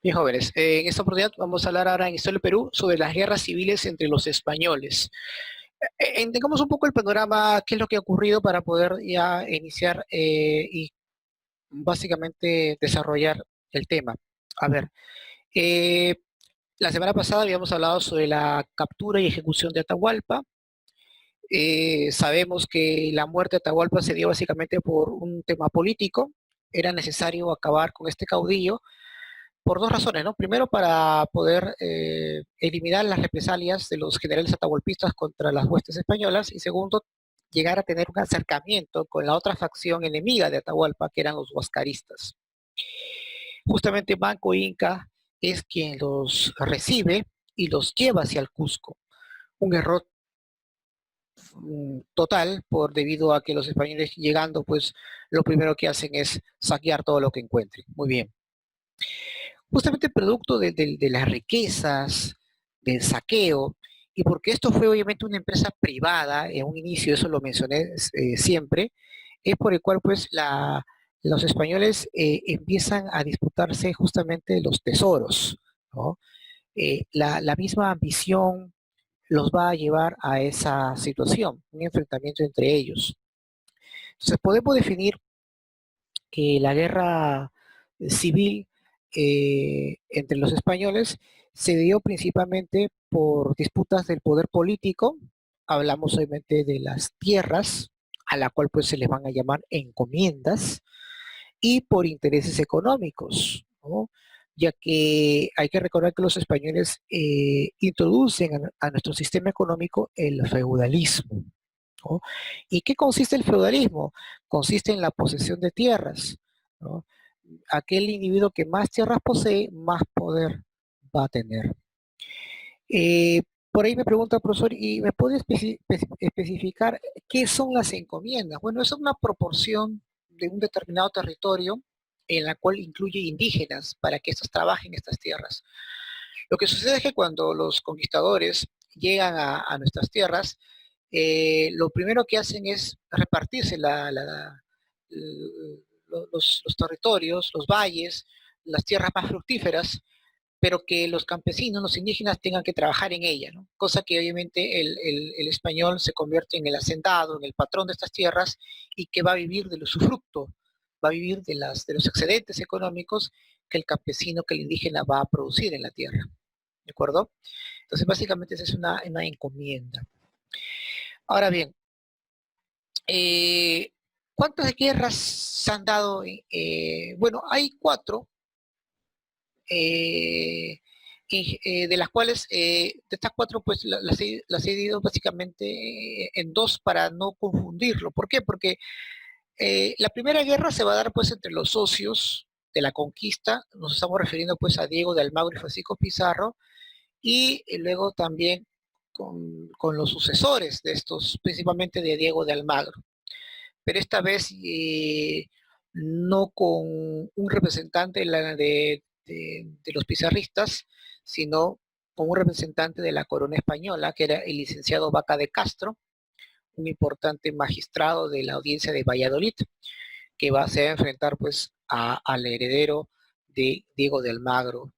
Bien, jóvenes, en esta oportunidad vamos a hablar ahora en Historia del Perú sobre las guerras civiles entre los españoles. Entendamos un poco el panorama, qué es lo que ha ocurrido para poder ya iniciar y básicamente desarrollar el tema. A ver, eh, la semana pasada habíamos hablado sobre la captura y ejecución de Atahualpa. Sabemos que la muerte de Atahualpa se dio básicamente por un tema político. Era necesario acabar con este caudillo por dos razones, ¿no? Primero, para poder eliminar las represalias de los generales atahualpistas contra las huestes españolas, y segundo, llegar a tener un acercamiento con la otra facción enemiga de Atahualpa, que eran los huascaristas. Justamente Manco Inca es quien los recibe y los lleva hacia el Cusco. Un error total por debido a que los españoles llegando, pues lo primero que hacen es saquear todo lo que encuentren. Muy bien. Justamente producto de las riquezas, del saqueo, y porque esto fue obviamente una empresa privada en un inicio, eso lo mencioné siempre, es por el cual pues los españoles empiezan a disputarse justamente los tesoros, ¿no? La misma ambición los va a llevar a esa situación, un enfrentamiento entre ellos. Entonces podemos definir que la guerra civil entre los españoles se dio principalmente por disputas del poder político. Hablamos obviamente de las tierras, a la cual pues se les van a llamar encomiendas, y por intereses económicos, ¿no? Ya que hay que recordar que los españoles introducen a nuestro sistema económico el feudalismo, ¿no? ¿Y qué consiste el feudalismo? Consiste en la posesión de tierras, ¿no? Aquel individuo que más tierras posee, más poder va a tener. Eh, por ahí me pregunta el profesor, ¿y me puede especificar qué son las encomiendas? Bueno, es una proporción de un determinado territorio en la cual incluye indígenas para que estos trabajen estas tierras. Lo que sucede es que cuando los conquistadores llegan a nuestras tierras, lo primero que hacen es repartirse los territorios, los valles, las tierras más fructíferas, pero que los campesinos, los indígenas tengan que trabajar en ella, ¿no? Cosa que obviamente el español se convierte en el hacendado, en el patrón de estas tierras y que va a vivir del usufructo, va a vivir de los excedentes económicos que el campesino, que el indígena va a producir en la tierra, ¿de acuerdo? Entonces básicamente esa es una encomienda. Ahora bien, eh, ¿cuántas guerras se han dado? Bueno, hay cuatro, eh, de las cuales, de estas cuatro, pues las he dividido básicamente en dos para no confundirlo. ¿Por qué? Porque la primera guerra se va a dar pues entre los socios de la conquista, nos estamos refiriendo pues a Diego de Almagro y Francisco Pizarro, y luego también con los sucesores de estos, principalmente de Diego de Almagro, pero esta vez no con un representante de los pizarristas, sino con un representante de la corona española, que era el licenciado Vaca de Castro, un importante magistrado de la audiencia de Valladolid, que se va a enfrentar pues al heredero de Diego de Almagro,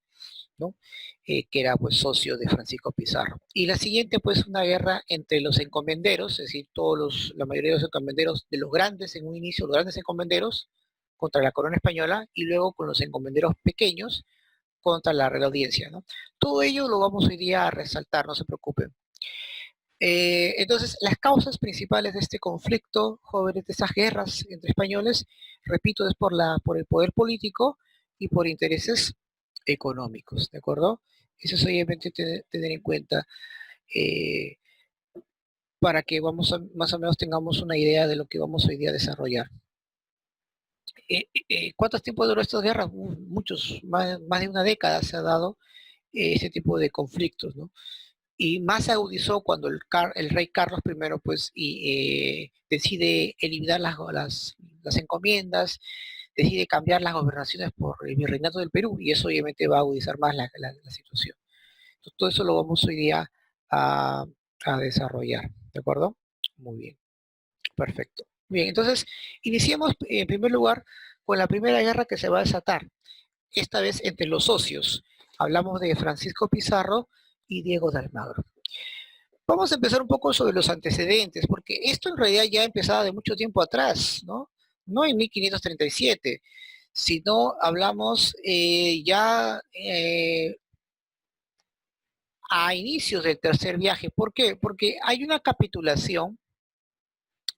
¿no? Que era pues socio de Francisco Pizarro. Y la siguiente pues una guerra entre los encomenderos, es decir, la mayoría de los encomenderos de los grandes en un inicio, los grandes encomenderos contra la corona española, y luego con los encomenderos pequeños contra la Real Audiencia, ¿no? Todo ello lo vamos hoy día a resaltar, no se preocupen. Entonces, las causas principales de este conflicto, jóvenes, de esas guerras entre españoles, repito, es por el poder político y por intereses económicos, ¿de acuerdo? Eso es obviamente tener en cuenta eh, para que más o menos tengamos una idea de lo que vamos hoy día a desarrollar. ¿Cuántos tiempos duró estas guerras? Muchos, más de una década se ha dado ese tipo de conflictos, ¿no? Y más se agudizó cuando el rey Carlos I pues, decide eliminar las encomiendas, decide cambiar las gobernaciones por el virreinato del Perú, y eso obviamente va a agudizar más la situación. Entonces, todo eso lo vamos hoy día a, a desarrollar, ¿de acuerdo? Muy bien, perfecto. Bien, entonces iniciemos en primer lugar con la primera guerra que se va a desatar. esta vez entre los socios. Hablamos de Francisco Pizarro y Diego de Almagro. Vamos a empezar un poco sobre los antecedentes, porque esto en realidad ya empezaba de mucho tiempo atrás, ¿no? No en 1537, sino hablamos a inicios del tercer viaje. ¿Por qué? Porque hay una capitulación,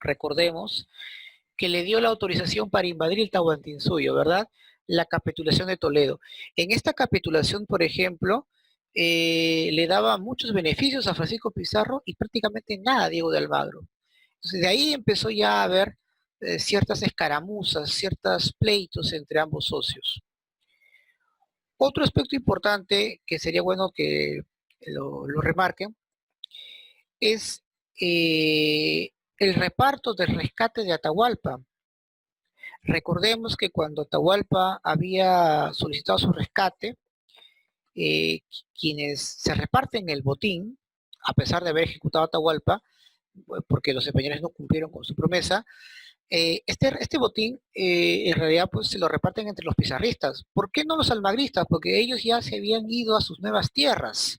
recordemos, que le dio la autorización para invadir el Tahuantinsuyo, ¿verdad? La capitulación de Toledo. En esta capitulación, por ejemplo, le daba muchos beneficios a Francisco Pizarro y prácticamente nada a Diego de Almagro. Entonces, de ahí empezó ya a haber ciertas escaramuzas, ciertos pleitos entre ambos socios. Otro aspecto importante que sería bueno que lo remarquen es el reparto del rescate de Atahualpa. Recordemos que cuando Atahualpa había solicitado su rescate, eh, quienes se reparten el botín, a pesar de haber ejecutado a Atahualpa, porque los españoles no cumplieron con su promesa, este botín en realidad pues se lo reparten entre los pizarristas. ¿Por qué no los almagristas? Porque ellos ya se habían ido a sus nuevas tierras,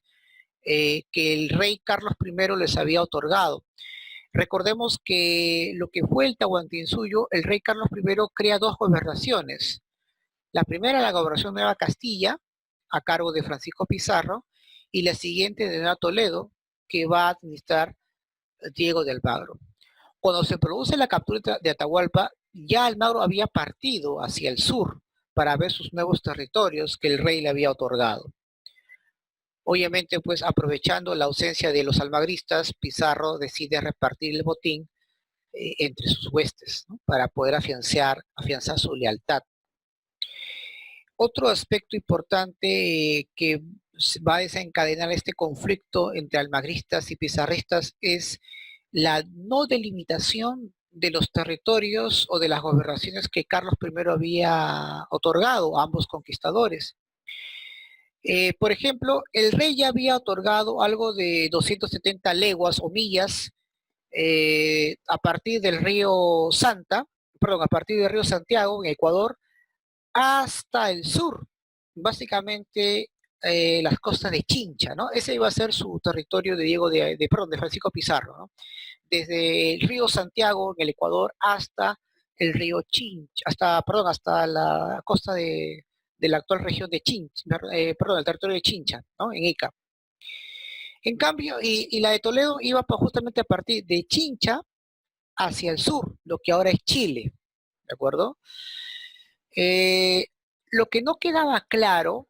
que el rey Carlos I les había otorgado. Recordemos que lo que fue el Tahuantinsuyo, el rey Carlos I crea dos gobernaciones. La primera, la gobernación de Nueva Castilla, a cargo de Francisco Pizarro, y la siguiente de Nueva Toledo, que va a administrar Diego de Almagro. Cuando se produce la captura de Atahualpa, ya Almagro había partido hacia el sur para ver sus nuevos territorios que el rey le había otorgado. Obviamente, pues aprovechando la ausencia de los almagristas, Pizarro decide repartir el botín entre sus huestes, ¿no? Para poder afianzar su lealtad. Otro aspecto importante que va a desencadenar este conflicto entre almagristas y pizarristas es la no delimitación de los territorios o de las gobernaciones que Carlos I había otorgado a ambos conquistadores. Por ejemplo, el rey ya había otorgado algo de 270 leguas o millas a partir del río Santa, perdón, a partir del río Santiago en Ecuador hasta el sur, básicamente las costas de Chincha, ¿no? Ese iba a ser su territorio de de Francisco Pizarro, ¿no? Desde el río Santiago en el Ecuador hasta el río Chincha, hasta la costa de la actual región de Chincha, el territorio de Chincha, ¿no? En Ica. En cambio, y la de Toledo iba justamente a partir de Chincha hacia el sur, lo que ahora es Chile, ¿de acuerdo? Eh, lo que no quedaba claro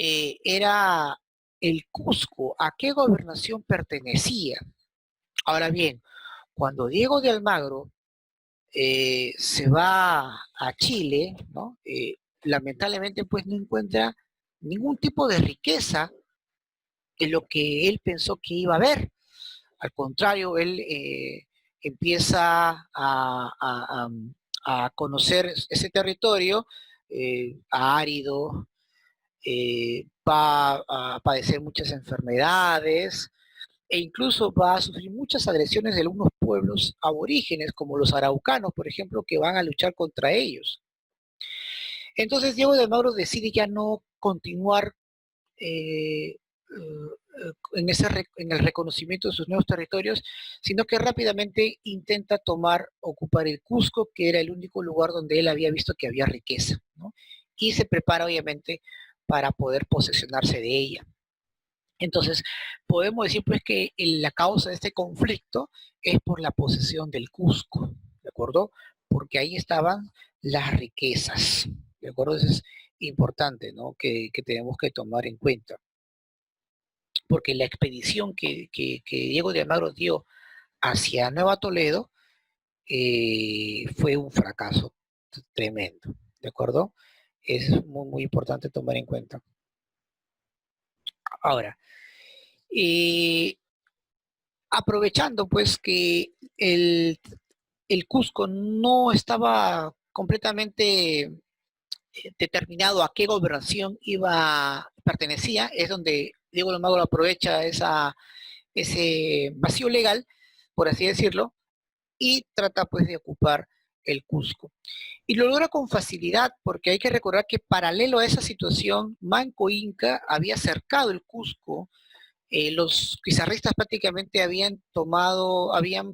era el Cusco, a qué gobernación pertenecía. Ahora bien, cuando Diego de Almagro se va a Chile, ¿no? Lamentablemente pues no encuentra ningún tipo de riqueza en lo que él pensó que iba a haber. Al contrario, él empieza a conocer ese territorio árido, va a padecer muchas enfermedades e incluso va a sufrir muchas agresiones de algunos pueblos aborígenes, como los araucanos, por ejemplo, que van a luchar contra ellos. Entonces Diego de Almagro decide ya no continuar en el reconocimiento de sus nuevos territorios, sino que rápidamente intenta ocupar el Cusco, que era el único lugar donde él había visto que había riqueza, ¿no? Y se prepara obviamente para poder posesionarse de ella. Entonces, podemos decir pues que la causa de este conflicto es por la posesión del Cusco, ¿de acuerdo? Porque ahí estaban las riquezas, ¿de acuerdo? Eso es importante, ¿no? Que tenemos que tomar en cuenta. Porque la expedición que Diego de Almagro dio hacia Nueva Toledo fue un fracaso tremendo, ¿de acuerdo? Es muy, muy importante tomar en cuenta. Ahora, aprovechando pues que el Cusco no estaba completamente determinado a qué gobernación pertenecía, es donde Diego de Almagro aprovecha ese vacío legal, por así decirlo, y trata pues de ocupar el Cusco. Y lo logra con facilidad porque hay que recordar que paralelo a esa situación, Manco Inca había cercado el Cusco. Los pizarristas prácticamente habían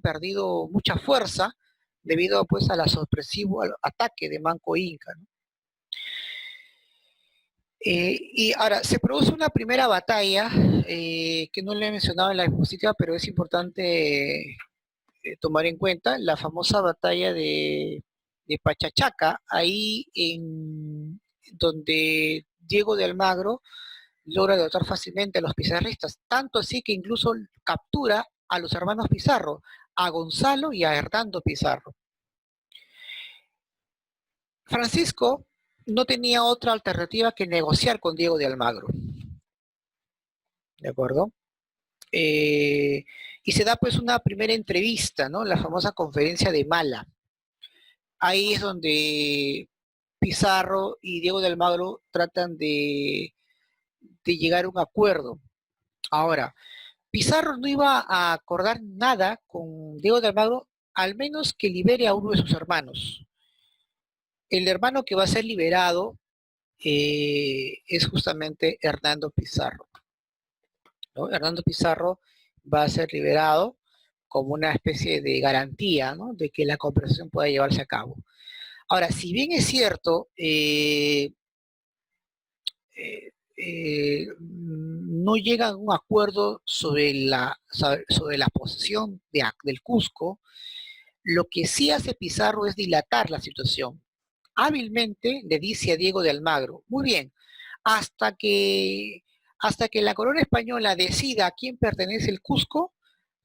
perdido mucha fuerza debido pues a la sorpresivo ataque de Manco Inca, ¿no? Y ahora, se produce una primera batalla que no le he mencionado en la diapositiva, pero es importante tomar en cuenta, la famosa batalla de Pachachaca, ahí en donde Diego de Almagro logra derrotar fácilmente a los pizarristas, tanto así que incluso captura a los hermanos Pizarro, a Gonzalo y a Hernando Pizarro. Francisco no tenía otra alternativa que negociar con Diego de Almagro, ¿de acuerdo? Y se da pues una primera entrevista, ¿no? La famosa conferencia de Mala. Ahí es donde Pizarro y Diego de Almagro tratan de llegar a un acuerdo. Ahora, Pizarro no iba a acordar nada con Diego de Almagro, al menos que libere a uno de sus hermanos. El hermano que va a ser liberado es justamente Hernando Pizarro, ¿no? Hernando Pizarro va a ser liberado como una especie de garantía, ¿no?, de que la conversación pueda llevarse a cabo. Ahora, si bien es cierto, no llegan a un acuerdo sobre la posesión del Cusco, lo que sí hace Pizarro es dilatar la situación. Hábilmente le dice a Diego de Almagro, muy bien, hasta que, hasta que la corona española decida a quién pertenece el Cusco,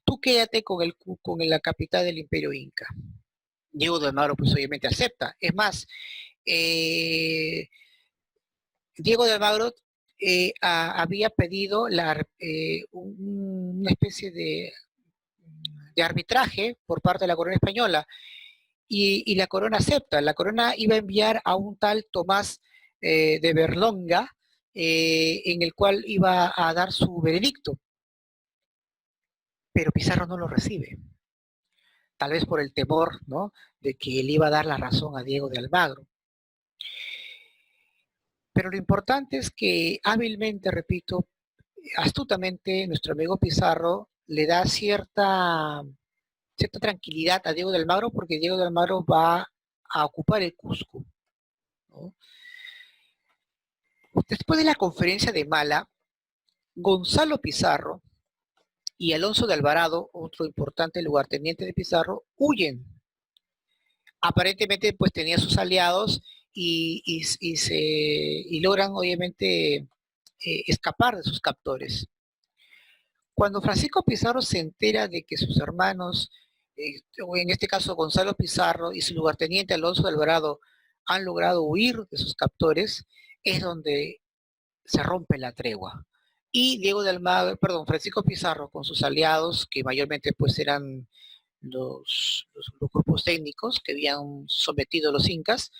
tú quédate con la capital del Imperio Inca. Diego de Almagro pues obviamente acepta. Es más, eh, Diego de Almagro había pedido una especie de arbitraje por parte de la corona española y la corona acepta. La corona iba a enviar a un tal Tomás de Berlonga en el cual iba a dar su veredicto, pero Pizarro no lo recibe, tal vez por el temor, ¿no?, de que él iba a dar la razón a Diego de Almagro. Pero lo importante es que hábilmente, repito, astutamente, nuestro amigo Pizarro le da cierta tranquilidad a Diego de Almagro porque Diego de Almagro va a ocupar el Cusco, ¿no? Después de la conferencia de Mala, Gonzalo Pizarro y Alonso de Alvarado, otro importante lugarteniente de Pizarro, huyen. Aparentemente pues tenía sus aliados y logran obviamente escapar de sus captores. Cuando Francisco Pizarro se entera de que sus hermanos, o en este caso Gonzalo Pizarro y su lugarteniente Alonso de Alvarado, han logrado huir de sus captores, es donde se rompe la tregua. Y Francisco Pizarro con sus aliados, que mayormente pues eran los grupos técnicos que habían sometido a los incas,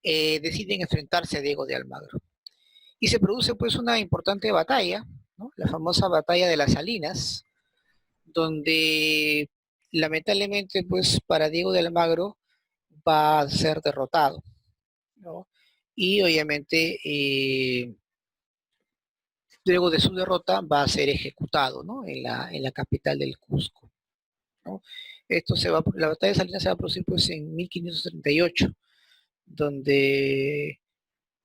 deciden enfrentarse a Diego de Almagro. Y se produce pues una importante batalla, ¿no?, la famosa batalla de las Salinas, donde lamentablemente pues para Diego de Almagro va a ser derrotado, ¿no? Y obviamente luego de su derrota va a ser ejecutado, ¿no?, en la capital del Cusco, ¿no? La batalla de Salinas se va a producir pues en 1538, donde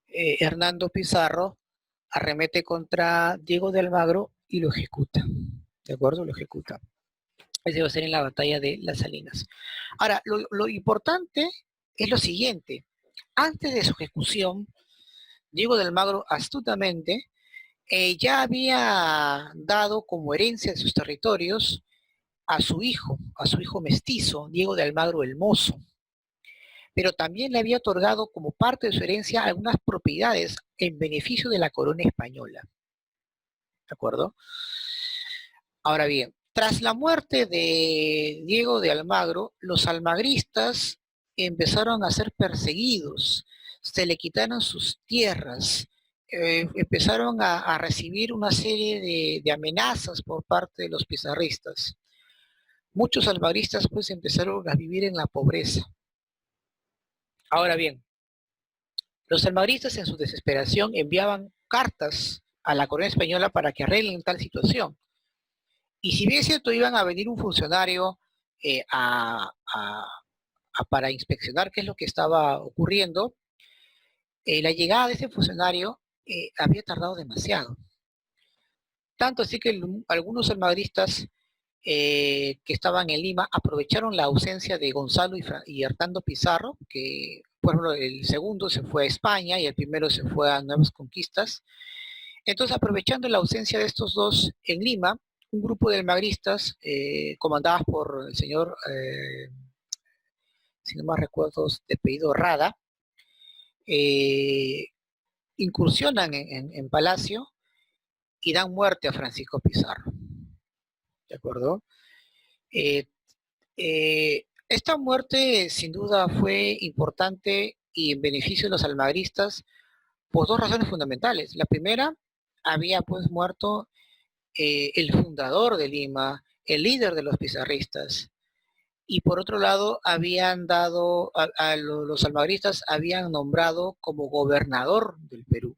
Hernando Pizarro arremete contra Diego de Almagro y lo ejecuta, ¿de acuerdo? Lo ejecuta. Ese va a ser en la batalla de las Salinas. Ahora, lo importante es lo siguiente. Antes de su ejecución, Diego de Almagro astutamente ya había dado como herencia de sus territorios a su hijo mestizo, Diego de Almagro el Mozo, pero también le había otorgado como parte de su herencia algunas propiedades en beneficio de la corona española. ¿De acuerdo? Ahora bien, tras la muerte de Diego de Almagro, los almagristas empezaron a ser perseguidos, se le quitaron sus tierras, empezaron a recibir una serie de amenazas por parte de los pizarristas. Muchos almagristas pues empezaron a vivir en la pobreza. Ahora bien, los almagristas en su desesperación enviaban cartas a la corona española para que arreglen tal situación. Y si bien es cierto, iban a venir un funcionario eh, a, a, para inspeccionar qué es lo que estaba ocurriendo, la llegada de ese funcionario había tardado demasiado. Tanto así que algunos almagristas que estaban en Lima aprovecharon la ausencia de Gonzalo y Hernando Pizarro, que por ejemplo, el segundo se fue a España y el primero se fue a Nuevas Conquistas. Entonces, aprovechando la ausencia de estos dos en Lima, un grupo de almagristas, comandados por el señor, si no más recuerdo, de apellido Rada, eh, incursionan en Palacio y dan muerte a Francisco Pizarro. ¿De acuerdo? Eh, esta muerte sin duda fue importante y en beneficio de los almagristas por dos razones fundamentales. La primera, había pues muerto el fundador de Lima, el líder de los pizarristas, y por otro lado habían dado, los almagristas habían nombrado como gobernador del Perú.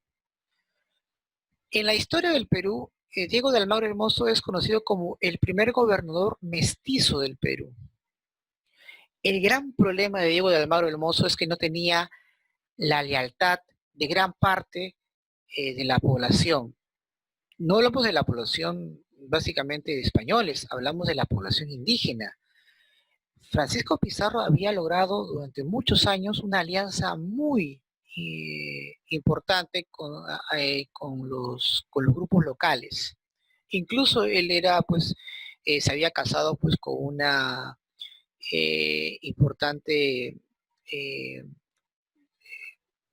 En la historia del Perú, Diego de Almagro Hermoso es conocido como el primer gobernador mestizo del Perú. El gran problema de Diego de Almagro Hermoso es que no tenía la lealtad de gran parte de la población. No hablamos de la población básicamente de españoles, hablamos de la población indígena. Francisco Pizarro había logrado durante muchos años una alianza muy importante con los grupos locales. Incluso él era, pues, se había casado pues con una importante, eh,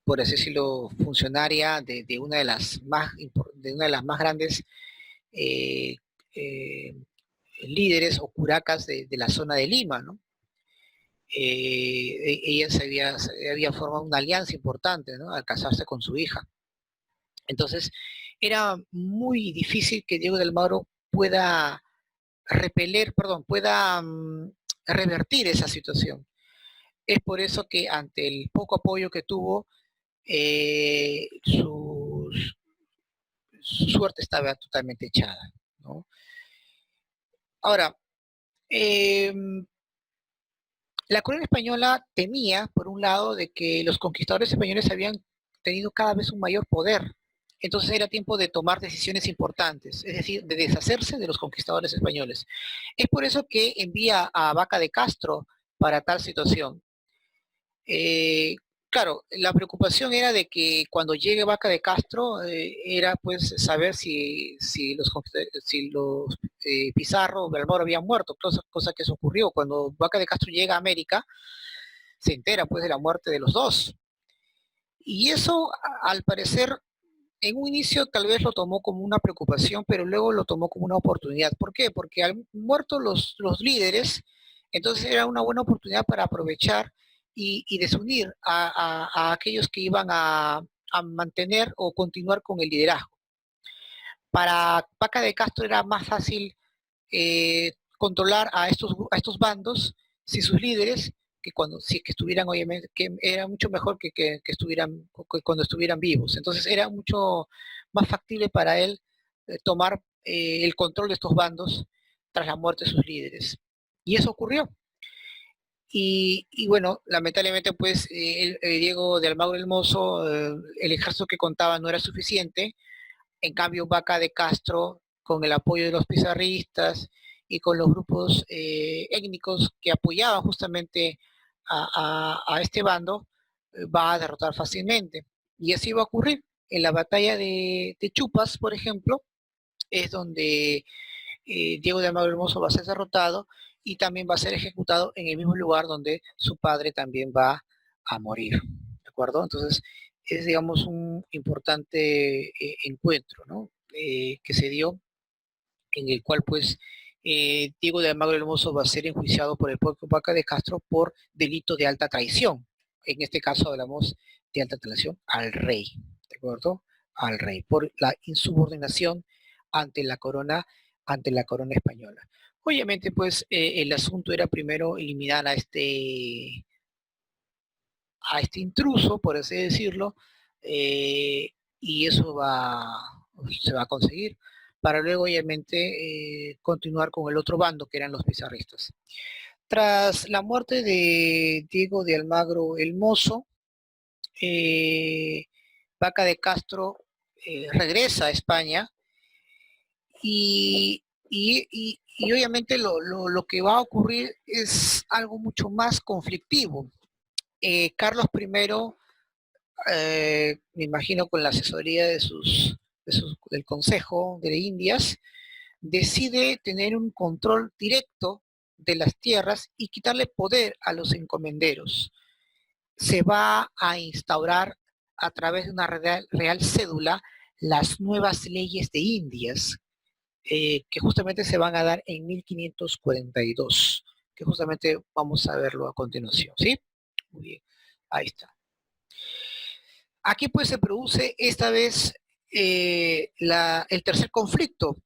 por así decirlo, funcionaria de una de las más grandes eh, eh, líderes o curacas de la zona de Lima, ¿no? Ella se había formado una alianza importante, ¿no? Al casarse con su hija. Entonces, era muy difícil que Diego de Almagro pueda pueda revertir esa situación. Es por eso que ante el poco apoyo que tuvo, eh, su, su suerte estaba totalmente echada, ¿no? Ahora, eh, la corona española temía, por un lado, de que los conquistadores españoles habían tenido cada vez un mayor poder. Entonces era tiempo de tomar decisiones importantes, es decir, de deshacerse de los conquistadores españoles. Es por eso que envía a Vaca de Castro para tal situación. Eh, claro, la preocupación era de que cuando llegue Vaca de Castro era pues saber si los Pizarro o Belmoro habían muerto, cosa que eso ocurrió. Cuando Vaca de Castro llega a América, se entera pues de la muerte de los dos. Y eso, al parecer, en un inicio tal vez lo tomó como una preocupación, pero luego lo tomó como una oportunidad. ¿Por qué? Porque al muerto los líderes, entonces era una buena oportunidad para aprovechar y desunir a aquellos que iban a mantener o continuar con el liderazgo. Para Paca de Castro era más fácil controlar a estos bandos si sus líderes que cuando si es que estuvieran obviamente que era mucho mejor que estuvieran que cuando estuvieran vivos, entonces era mucho más factible para él tomar el control de estos bandos tras la muerte de sus líderes, y eso ocurrió. Y bueno, lamentablemente pues Diego de Almagro el Mozo, el ejército que contaba no era suficiente. En cambio, Vaca de Castro, con el apoyo de los pizarristas y con los grupos étnicos que apoyaban justamente a este bando, va a derrotar fácilmente. Y así va a ocurrir. En la batalla de Chupas, por ejemplo, es donde Diego de Almagro Hermoso va a ser derrotado y también va a ser ejecutado en el mismo lugar donde su padre también va a morir. ¿De acuerdo? Entonces, es, digamos, un importante encuentro, ¿no? Que se dio, en el cual, pues, Diego de Almagro Hermoso va a ser enjuiciado por el pueblo Vaca de Castro por delito de alta traición. En este caso hablamos de alta traición al rey, ¿de acuerdo? Al rey, por la insubordinación ante ante la corona española. Obviamente, pues, el asunto era primero eliminar a este intruso, por así decirlo, y eso se va a conseguir, para luego obviamente continuar con el otro bando, que eran los pizarristas. Tras la muerte de Diego de Almagro el Mozo, Vaca de Castro regresa a España y obviamente lo que va a ocurrir es algo mucho más conflictivo. Carlos I, me imagino con la asesoría del Consejo de Indias, decide tener un control directo de las tierras y quitarle poder a los encomenderos. Se va a instaurar a través de una real cédula las nuevas leyes de Indias, que justamente se van a dar en 1542, que justamente vamos a verlo a continuación, ¿sí? Muy bien, ahí está. Aquí pues se produce esta vez el tercer conflicto,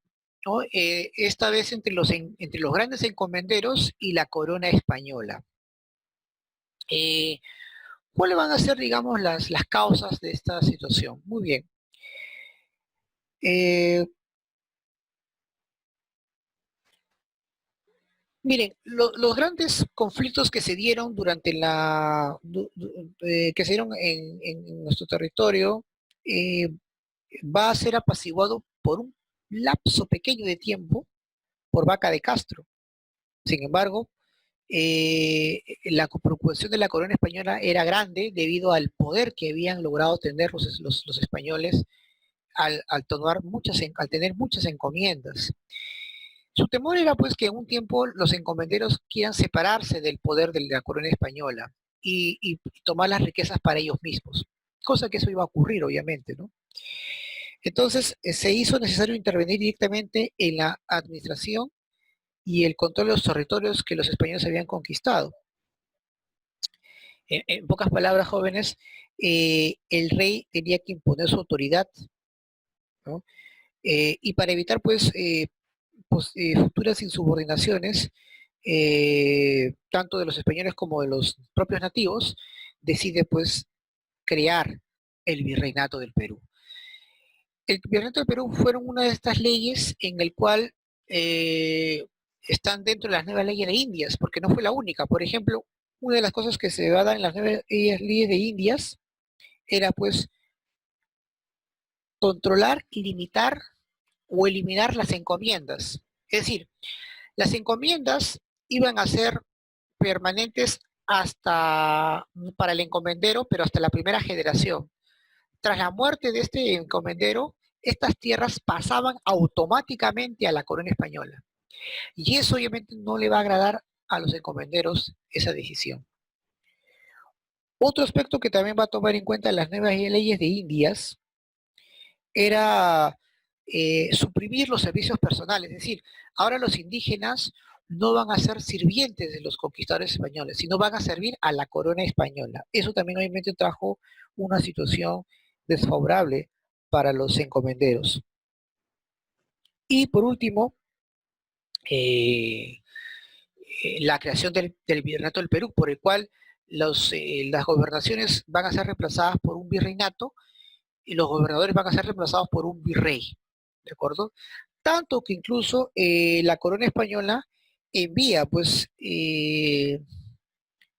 ¿no? Esta vez entre los grandes encomenderos y la corona española. ¿Cuáles van a ser, digamos, las causas de esta situación? Muy bien. Miren, los grandes conflictos que se dieron durante que se dieron en nuestro territorio eh, va a ser apaciguado por un lapso pequeño de tiempo por Vaca de Castro. Sin embargo, la preocupación de la corona española era grande debido al poder que habían logrado tener los españoles al tener muchas encomiendas. Su temor era pues que en un tiempo los encomenderos quieran separarse del poder de la corona española y tomar las riquezas para ellos mismos, cosa que eso iba a ocurrir obviamente, ¿no? Entonces se hizo necesario intervenir directamente en la administración y el control de los territorios que los españoles habían conquistado. En pocas palabras, jóvenes, el rey tenía que imponer su autoridad, ¿no? Y para evitar pues futuras insubordinaciones, tanto de los españoles como de los propios nativos, decide pues crear el virreinato del Perú. El virreinato del Perú fueron una de estas leyes en el cual eh, están dentro de las nuevas leyes de Indias, porque no fue la única. Por ejemplo, una de las cosas que se va a dar en las nuevas leyes de Indias era pues controlar, limitar o eliminar las encomiendas. Es decir, las encomiendas iban a ser permanentes hasta para el encomendero, pero hasta la primera generación. Tras la muerte de este encomendero, estas tierras pasaban automáticamente a la corona española. Y eso obviamente no le va a agradar a los encomenderos esa decisión. Otro aspecto que también va a tomar en cuenta las nuevas leyes de Indias era suprimir los servicios personales, es decir, ahora los indígenas no van a ser sirvientes de los conquistadores españoles, sino van a servir a la corona española. Eso también obviamente trajo una situación desfavorable para los encomenderos. Y por último, eh, la creación del Virreinato del Perú, por el cual las gobernaciones van a ser reemplazadas por un virreinato y los gobernadores van a ser reemplazados por un virrey, ¿de acuerdo? Tanto que incluso la corona española envía pues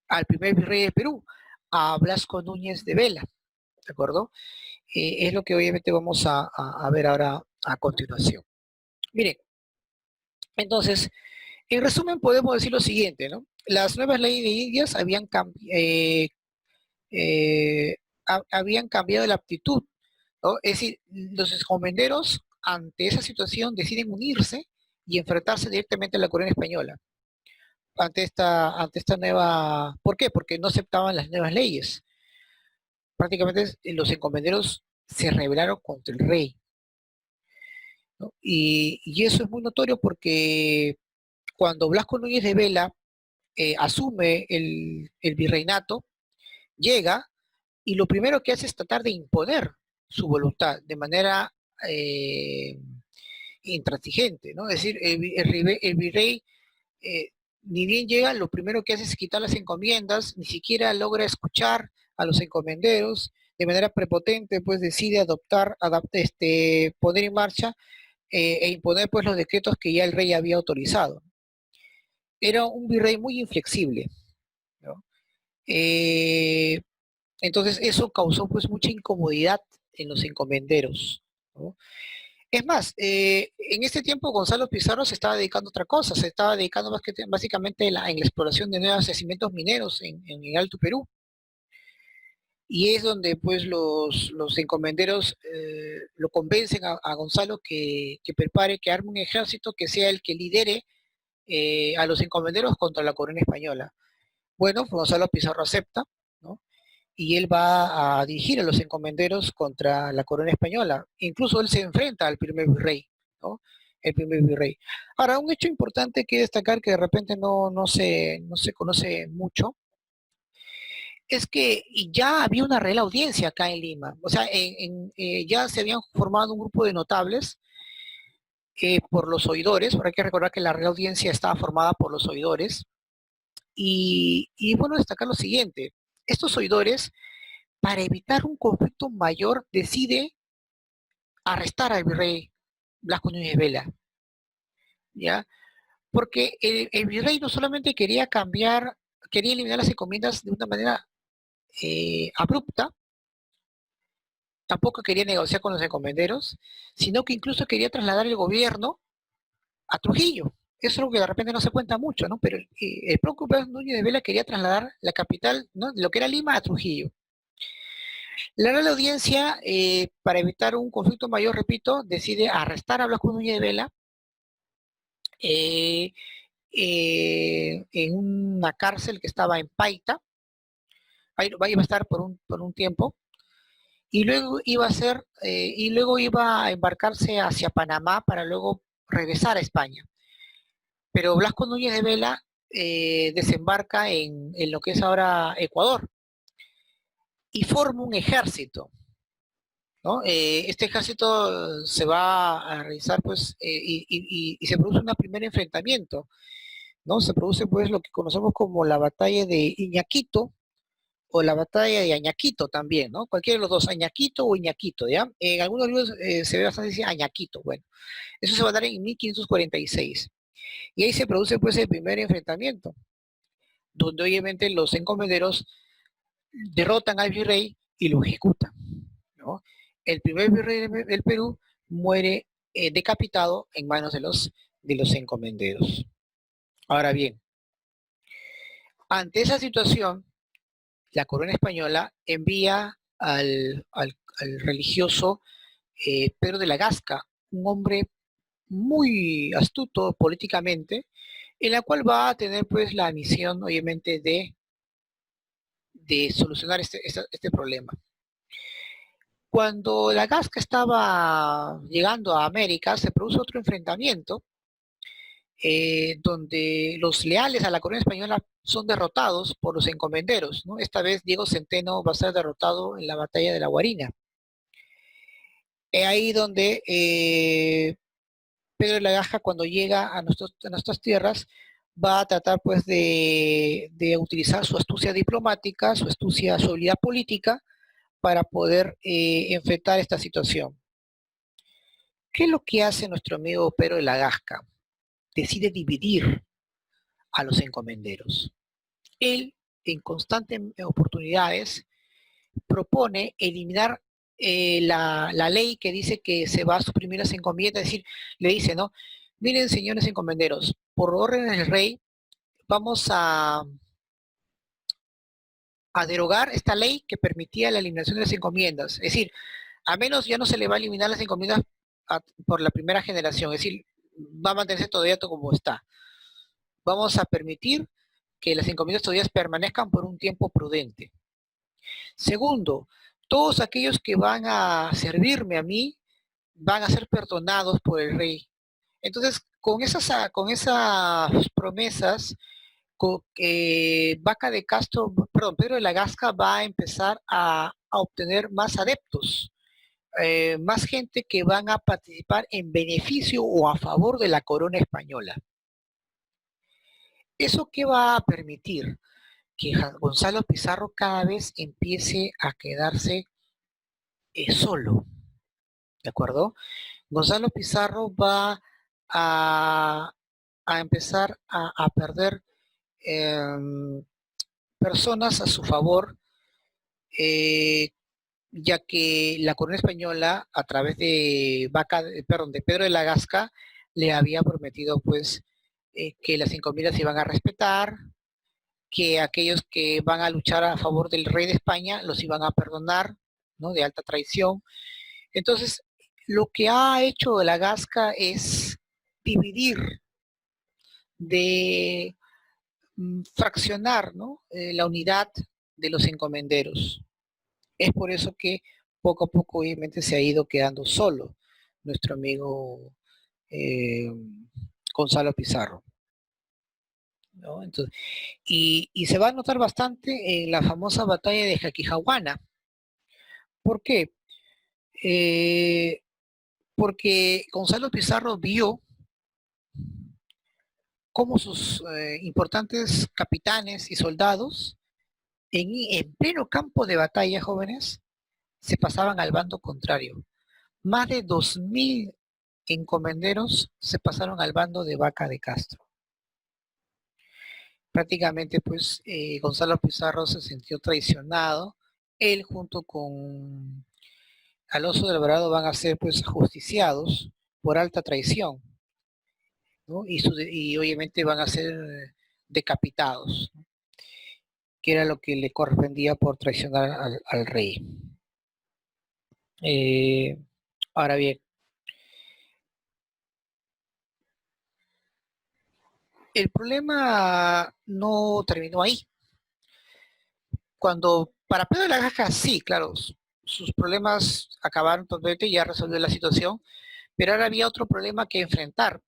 al primer virrey de Perú, a Blasco Núñez de Vela, ¿de acuerdo? Es lo que obviamente vamos a ver ahora a continuación. Miren, entonces, en resumen podemos decir lo siguiente, ¿no? Las nuevas leyes de Indias habían cambiado la aptitud, ¿no? Es decir, los encomenderos ante esa situación deciden unirse y enfrentarse directamente a la corona española ante esta nueva. ¿Por qué? Porque no aceptaban las nuevas leyes. Prácticamente los encomenderos se rebelaron contra el rey, ¿no? Y eso es muy notorio porque cuando Blasco Núñez de Vela asume el virreinato, llega y lo primero que hace es tratar de imponer su voluntad de manera eh, intransigente, ¿no? Es decir, el virrey ni bien llega, lo primero que hace es quitar las encomiendas, ni siquiera logra escuchar a los encomenderos, de manera prepotente, pues decide poner en marcha e imponer pues los decretos que ya el rey había autorizado. Era un virrey muy inflexible, ¿no? Eh, entonces eso causó pues mucha incomodidad en los encomenderos, ¿no? Es más, en este tiempo Gonzalo Pizarro se estaba dedicando a otra cosa, se estaba dedicando básicamente en la exploración de nuevos yacimientos mineros en el Alto Perú. Y es donde pues los encomenderos lo convencen a Gonzalo que prepare, que arme un ejército que sea el que lidere a los encomenderos contra la corona española. Bueno, pues Gonzalo Pizarro acepta, ¿no? Y él va a dirigir a los encomenderos contra la corona española. Incluso él se enfrenta al primer virrey, ¿no? El primer virrey. Ahora, un hecho importante que destacar que de repente no se conoce mucho, es que ya había una real audiencia acá en Lima. O sea, ya se habían formado un grupo de notables por los oidores. Ahora hay que recordar que la real audiencia estaba formada por los oidores. Y bueno, destacar lo siguiente. Estos oidores, para evitar un conflicto mayor, decide arrestar al virrey Blasco Núñez Vela, ¿ya? Porque el virrey no solamente quería cambiar, quería eliminar las encomiendas de una manera abrupta, tampoco quería negociar con los encomenderos, sino que incluso quería trasladar el gobierno a Trujillo. Eso es algo que de repente no se cuenta mucho, ¿no? Pero el propio Blasco Núñez de Vela quería trasladar la capital, ¿no?, de lo que era Lima a Trujillo. La Real Audiencia, para evitar un conflicto mayor, repito, decide arrestar a Blasco Núñez de Vela eh, en una cárcel que estaba en Paita. Ahí iba a estar por un tiempo. Y luego iba a embarcarse hacia Panamá para luego regresar a España. Pero Blasco Núñez de Vela desembarca en lo que es ahora Ecuador y forma un ejército, ¿no? Este ejército se va a realizar, pues, y se produce un primer enfrentamiento, ¿no? Se produce, pues, lo que conocemos como la batalla de Iñaquito o la batalla de Añaquito también, ¿no? Cualquiera de los dos, Añaquito o Iñaquito, ¿ya? En algunos libros se ve bastante decir Añaquito, bueno. Eso se va a dar en 1546. Y ahí se produce, pues, el primer enfrentamiento, donde obviamente los encomenderos derrotan al virrey y lo ejecutan, ¿no? El primer virrey del Perú muere decapitado en manos de los encomenderos. Ahora bien, ante esa situación, la corona española envía al religioso Pedro de la Gasca, un hombre muy astuto políticamente, en la cual va a tener pues la misión obviamente de solucionar este problema. Cuando la Gasca estaba llegando a América, se produce otro enfrentamiento donde los leales a la corona española son derrotados por los encomenderos, ¿no? Esta vez Diego Centeno va a ser derrotado en la batalla de la Guarina. Es ahí donde Pedro de la Gasca, cuando llega a nuestras tierras, va a tratar pues de utilizar su astucia diplomática, su habilidad política, para poder enfrentar esta situación. ¿Qué es lo que hace nuestro amigo Pedro de la Gasca? Decide dividir a los encomenderos. Él, en constantes oportunidades, propone eliminar la ley que dice que se va a suprimir las encomiendas, es decir, le dice, ¿no? Miren, señores encomenderos, por orden del rey, vamos a derogar esta ley que permitía la eliminación de las encomiendas. Es decir, a menos ya no se le va a eliminar las encomiendas por la primera generación, es decir, va a mantenerse todavía todo como está. Vamos a permitir que las encomiendas todavía permanezcan por un tiempo prudente. Segundo, todos aquellos que van a servirme a mí van a ser perdonados por el rey. Entonces, con esas promesas, Vaca de Castro, perdón, Pedro de la Gasca va a empezar a obtener más adeptos, más gente que van a participar en beneficio o a favor de la corona española. ¿Eso qué va a permitir? que Gonzalo Pizarro cada vez empiece a quedarse solo, ¿de acuerdo? Gonzalo Pizarro va a, a empezar a perder eh, personas a su favor, eh, ya que la corona española, a través de perdón, de Pedro de la Gasca, le había prometido pues que las encomiendas se iban a respetar, que aquellos que van a luchar a favor del rey de España los iban a perdonar, ¿no? De alta traición. Entonces, lo que ha hecho la Gasca es dividir, de fraccionar, ¿no? La unidad de los encomenderos. Es por eso que poco a poco obviamente se ha ido quedando solo nuestro amigo eh, Gonzalo Pizarro, ¿no? Entonces, y se va a notar bastante en la famosa batalla de Jaquijahuana. ¿Por qué? Eh, Porque Gonzalo Pizarro vio cómo sus importantes capitanes y soldados en pleno campo de batalla, jóvenes, se pasaban al bando contrario. Más de 2000 encomenderos se pasaron al bando de Vaca de Castro. Prácticamente, pues, Gonzalo Pizarro se sintió traicionado. Él junto con Alonso de Alvarado van a ser, pues, ajusticiados por alta traición, ¿no? Y obviamente van a ser decapitados, ¿no? Que era lo que le correspondía por traicionar al rey. Eh, Ahora bien, el problema no terminó ahí. Cuando para Pedro de la Gasca, sí, claro, sus problemas acabaron totalmente y ya resolvió la situación, pero ahora había otro problema que enfrentar.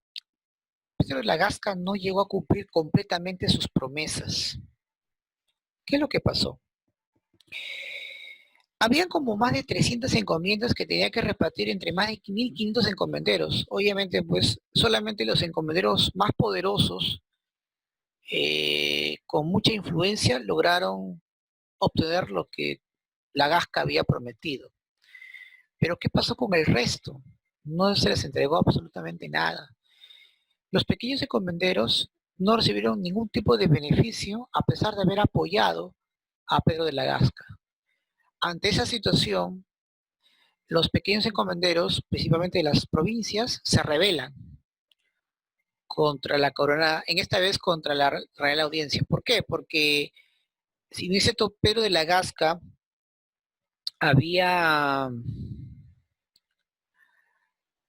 Pedro de la Gasca no llegó a cumplir completamente sus promesas. ¿Qué es lo que pasó? Habían como más de 300 encomiendas que tenía que repartir entre más de 1500 encomenderos. Obviamente, pues solamente los encomenderos más poderosos, con mucha influencia, lograron obtener lo que la Gasca había prometido. Pero ¿qué pasó con el resto? No se les entregó absolutamente nada. Los pequeños encomenderos no recibieron ningún tipo de beneficio a pesar de haber apoyado a Pedro de la Gasca. Ante esa situación, los pequeños encomenderos, principalmente de las provincias, se rebelan contra la corona, en esta vez contra la Real Audiencia. ¿Por qué? Porque si no dice Pedro de la Gasca había,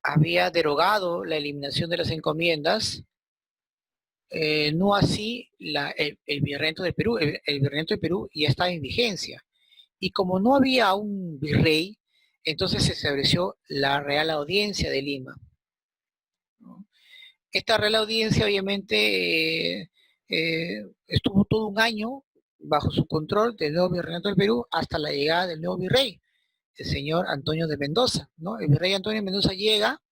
había derogado la eliminación de las encomiendas, no así el virreinato de Perú. El virreinato de Perú ya estaba en vigencia. Y como no había un virrey, entonces se estableció la Real Audiencia de Lima, ¿no? Esta Real Audiencia obviamente estuvo todo un año bajo su control del nuevo virreinato del Perú hasta la llegada del nuevo virrey, el señor Antonio de Mendoza, ¿no? El virrey Antonio de Mendoza llega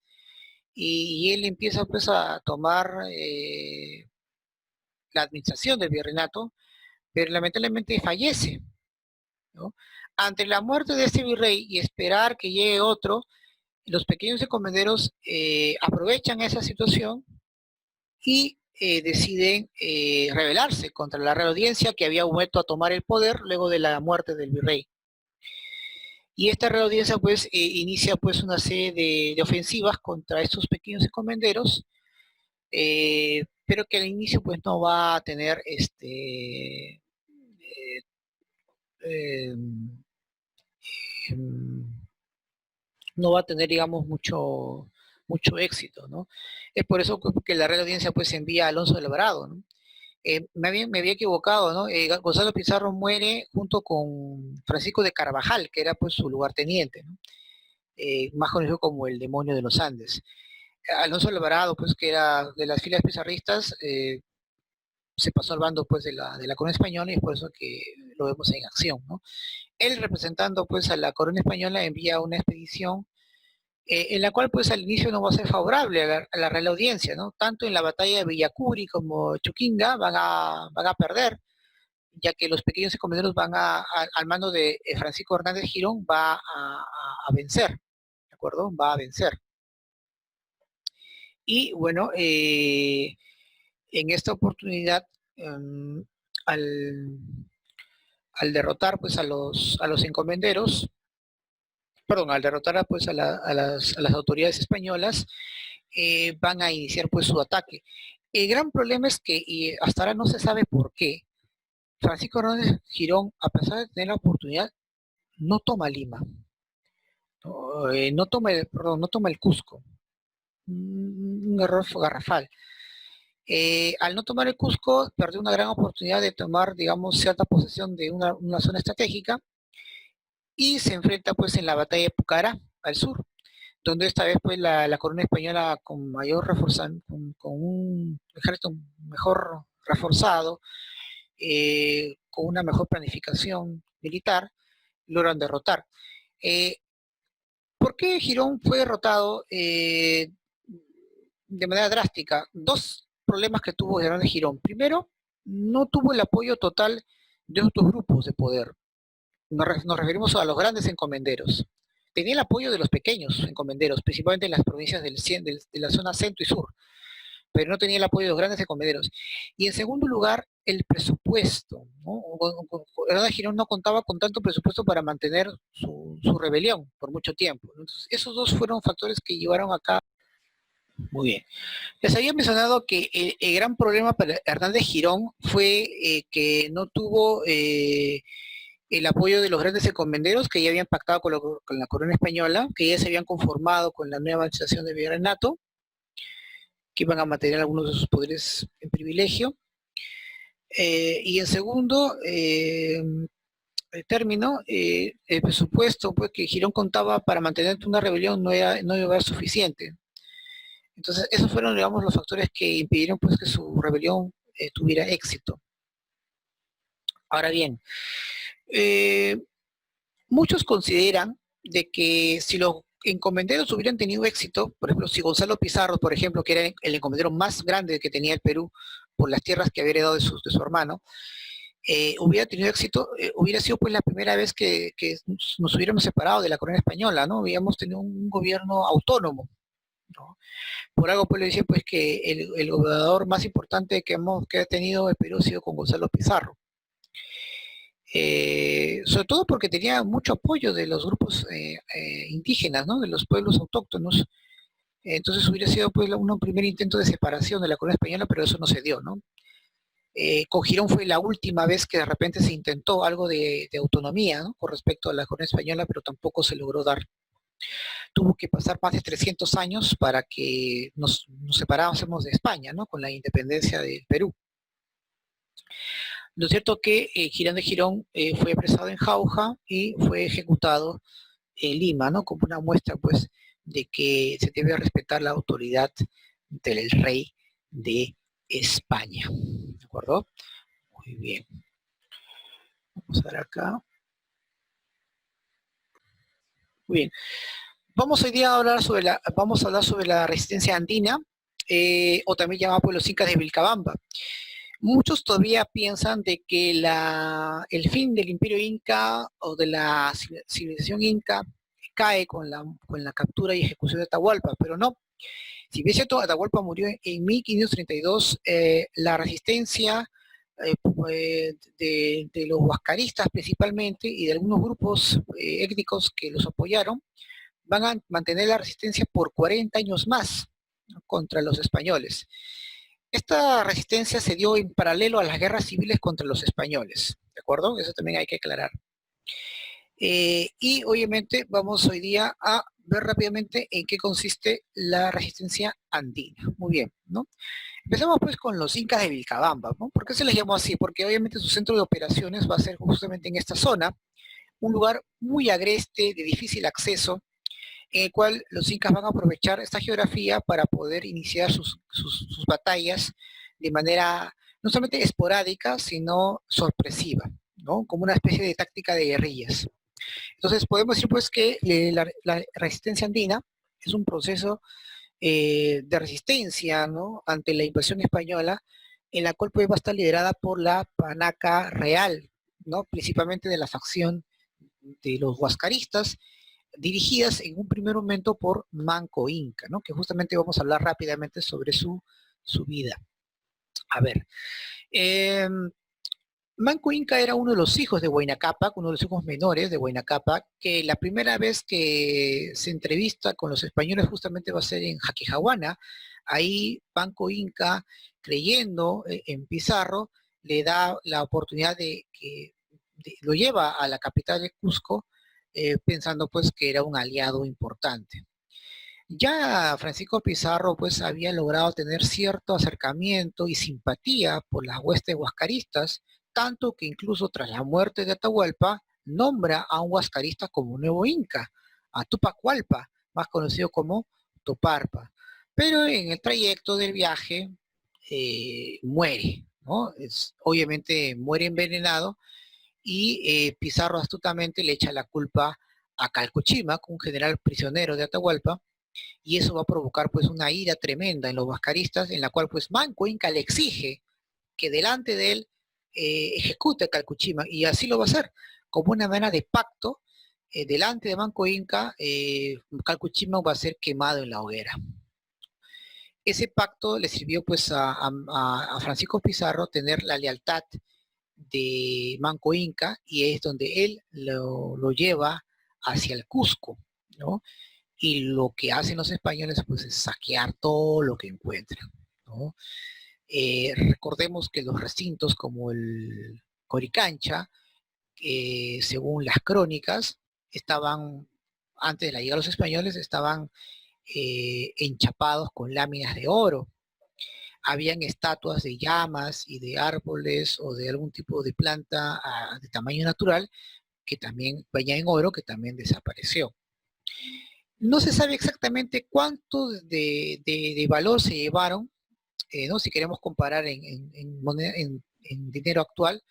y él empieza pues a tomar la administración del virreinato, pero lamentablemente fallece, ¿no? Ante la muerte de este virrey y esperar que llegue otro, los pequeños encomenderos aprovechan esa situación y deciden rebelarse contra la Real Audiencia, que había vuelto a tomar el poder luego de la muerte del virrey. Y esta Real Audiencia pues inicia pues una serie de ofensivas contra estos pequeños encomenderos, pero que al inicio pues no va a tener eh, no va a tener, digamos, mucho éxito, ¿no? Es por eso que la Real Audiencia pues envía a Alonso de Alvarado, ¿no? Me había equivocado, ¿no? Gonzalo Pizarro muere junto con Francisco de Carvajal, que era pues su lugarteniente, ¿no? Más conocido como el demonio de los Andes. Alonso de Alvarado, pues que era de las filas pizarristas, se pasó al bando pues de la corona española y es por eso que lo vemos en acción, ¿no? Él representando pues a la corona española envía una expedición en la cual pues al inicio no va a ser favorable a la Real Audiencia, ¿no? Tanto en la batalla de Villacuri como Chuquinga van a perder, ya que los pequeños encomenderos van al mando de Francisco Hernández Girón, va a vencer, ¿de acuerdo? Va a vencer. Y bueno, en esta oportunidad, al, al derrotar pues a los encomenderos, perdón, al derrotar pues a las autoridades españolas, van a iniciar pues su ataque. El gran problema es que, y hasta ahora no se sabe por qué, Francisco Hernández Girón, a pesar de tener la oportunidad, no toma Lima, no toma perdón, no toma el Cusco. Un error garrafal. Al no tomar el Cusco, perdió una gran oportunidad de tomar, digamos, cierta posesión de una zona estratégica y se enfrenta pues en la batalla de Pucará, al sur, donde esta vez pues la corona española con mayor reforzamiento, con un ejército mejor reforzado, con una mejor planificación militar, logran derrotar. Eh, ¿Por qué Girón fue derrotado de manera drástica? Dos problemas que tuvo Girón de Girón. Primero, no tuvo el apoyo total de otros grupos de poder. Nos referimos a los grandes encomenderos. Tenía el apoyo de los pequeños encomenderos, principalmente en las provincias de la zona centro y sur, pero no tenía el apoyo de los grandes encomenderos. Y en segundo lugar, el presupuesto, ¿no? Hernández de Girón no contaba con tanto presupuesto para mantener su rebelión por mucho tiempo. Entonces, esos dos fueron factores que llevaron acá. Muy bien. Les había mencionado que el gran problema para Hernández Girón fue que no tuvo el apoyo de los grandes encomenderos que ya habían pactado con la corona española, que ya se habían conformado con la nueva administración de Virreinato, que iban a mantener algunos de sus poderes en privilegio. Y en segundo término, el presupuesto pues, que Girón contaba para mantener una rebelión no iba a ser suficiente. Entonces, esos fueron, digamos, los factores que impidieron pues, que su rebelión tuviera éxito. Ahora bien, muchos consideran de que si los encomenderos hubieran tenido éxito, por ejemplo, si Gonzalo Pizarro, por ejemplo, que era el encomendero más grande que tenía el Perú por las tierras que había heredado de su hermano, hubiera tenido éxito, hubiera sido pues la primera vez que nos hubiéramos separado de la corona española, ¿no? Hubiéramos tenido un gobierno autónomo, ¿no? Por algo pues le decía pues que el gobernador más importante que ha tenido el Perú ha sido con Gonzalo Pizarro. Sobre todo porque tenía mucho apoyo de los grupos indígenas, ¿no? De los pueblos autóctonos. Entonces hubiera sido pues un primer intento de separación de la corona española, pero eso no se dio, ¿no? Con Girón fue la última vez que de repente se intentó algo de autonomía, ¿no? Con respecto a la corona española, pero tampoco se logró dar. Tuvo que pasar más de 300 años para que nos separásemos de España, ¿no? Con la independencia del Perú. Lo cierto que Girón de Girón fue apresado en Jauja y fue ejecutado en Lima, ¿no? Como una muestra, pues, de que se debe respetar la autoridad del rey de España. ¿De acuerdo? Muy bien. Vamos a ver acá. Muy bien. Vamos hoy día a hablar sobre la resistencia andina, o también llamada por los incas de Vilcabamba. Muchos todavía piensan de que el fin del imperio inca o de la civilización inca cae con la captura y ejecución de Atahualpa, pero no. Si bien es cierto, Atahualpa murió en 1532, la resistencia de los huascaristas principalmente y de algunos grupos étnicos que los apoyaron, van a mantener la resistencia por 40 años más, ¿no? Contra los españoles. Esta resistencia se dio en paralelo a las guerras civiles contra los españoles, ¿de acuerdo? Eso también hay que aclarar. Y obviamente vamos hoy día a ver rápidamente en qué consiste la resistencia andina. Muy bien, ¿no? Empezamos pues con los incas de Vilcabamba, ¿no? ¿Por qué se les llamó así? Porque obviamente su centro de operaciones va a ser justamente en esta zona, un lugar muy agreste, de difícil acceso, en el cual los incas van a aprovechar esta geografía para poder iniciar sus batallas de manera no solamente esporádica, sino sorpresiva, ¿no? Como una especie de táctica de guerrillas. Entonces podemos decir pues que la resistencia andina es un proceso de resistencia, ¿no? Ante la invasión española en la cual pues va a estar liderada por la panaca real, ¿no? Principalmente de la facción de los huascaristas, dirigidas en un primer momento por Manco Inca, ¿no? Que justamente vamos a hablar rápidamente sobre su vida. A ver, eh, Manco Inca era uno de los hijos de Huayna Cápac, uno de los hijos menores de Huayna Cápac, que la primera vez que se entrevista con los españoles justamente va a ser en Jaquijahuana. Ahí Manco Inca, creyendo en Pizarro, le da la oportunidad de que lo lleva a la capital de Cusco, pensando pues que era un aliado importante. Ya Francisco Pizarro pues había logrado tener cierto acercamiento y simpatía por las huestes huascaristas, tanto que incluso tras la muerte de Atahualpa nombra a un huascarista como nuevo inca, a Tupac Hualpa, más conocido como Toparpa. Pero en el trayecto del viaje muere, ¿no? Obviamente muere envenenado y Pizarro astutamente le echa la culpa a Calcochima, un general prisionero de Atahualpa, y eso va a provocar pues una ira tremenda en los vascaristas, en la cual pues Manco Inca le exige que delante de él ejecute a Calcuchima, y así lo va a hacer, como una manera de pacto, delante de Manco Inca, Calcuchima va a ser quemado en la hoguera. Ese pacto le sirvió pues a Francisco Pizarro tener la lealtad de Manco Inca, y es donde él lo lleva hacia el Cusco, ¿no? Y lo que hacen los españoles pues es saquear todo lo que encuentran, ¿no? Recordemos que los recintos como el Coricancha, según las crónicas, estaban, antes de la llegada de los españoles, estaban enchapados con láminas de oro. Habían estatuas de llamas y de árboles o de algún tipo de planta de tamaño natural que también bañada en oro, que también desapareció. No se sabe exactamente cuánto de valor se llevaron, ¿no? Si queremos comparar en dinero actual,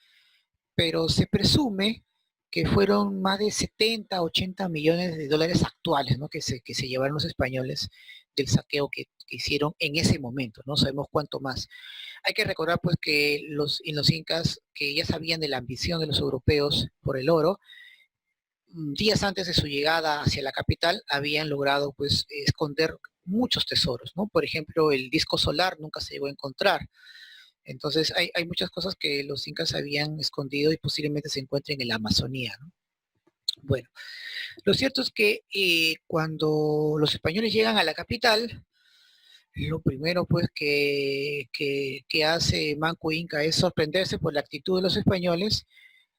pero se presume que fueron más de 70, 80 millones de dólares actuales, ¿no? Que se llevaron los españoles del saqueo que hicieron en ese momento. No sabemos cuánto más. Hay que recordar pues que en los incas, que ya sabían de la ambición de los europeos por el oro, días antes de su llegada hacia la capital, habían logrado pues esconder muchos tesoros, ¿no? Por ejemplo, el disco solar nunca se llegó a encontrar. Entonces hay muchas cosas que los incas habían escondido y posiblemente se encuentren en la Amazonía, ¿no? Bueno, lo cierto es que cuando los españoles llegan a la capital, lo primero pues que hace Manco Inca es sorprenderse por la actitud de los españoles.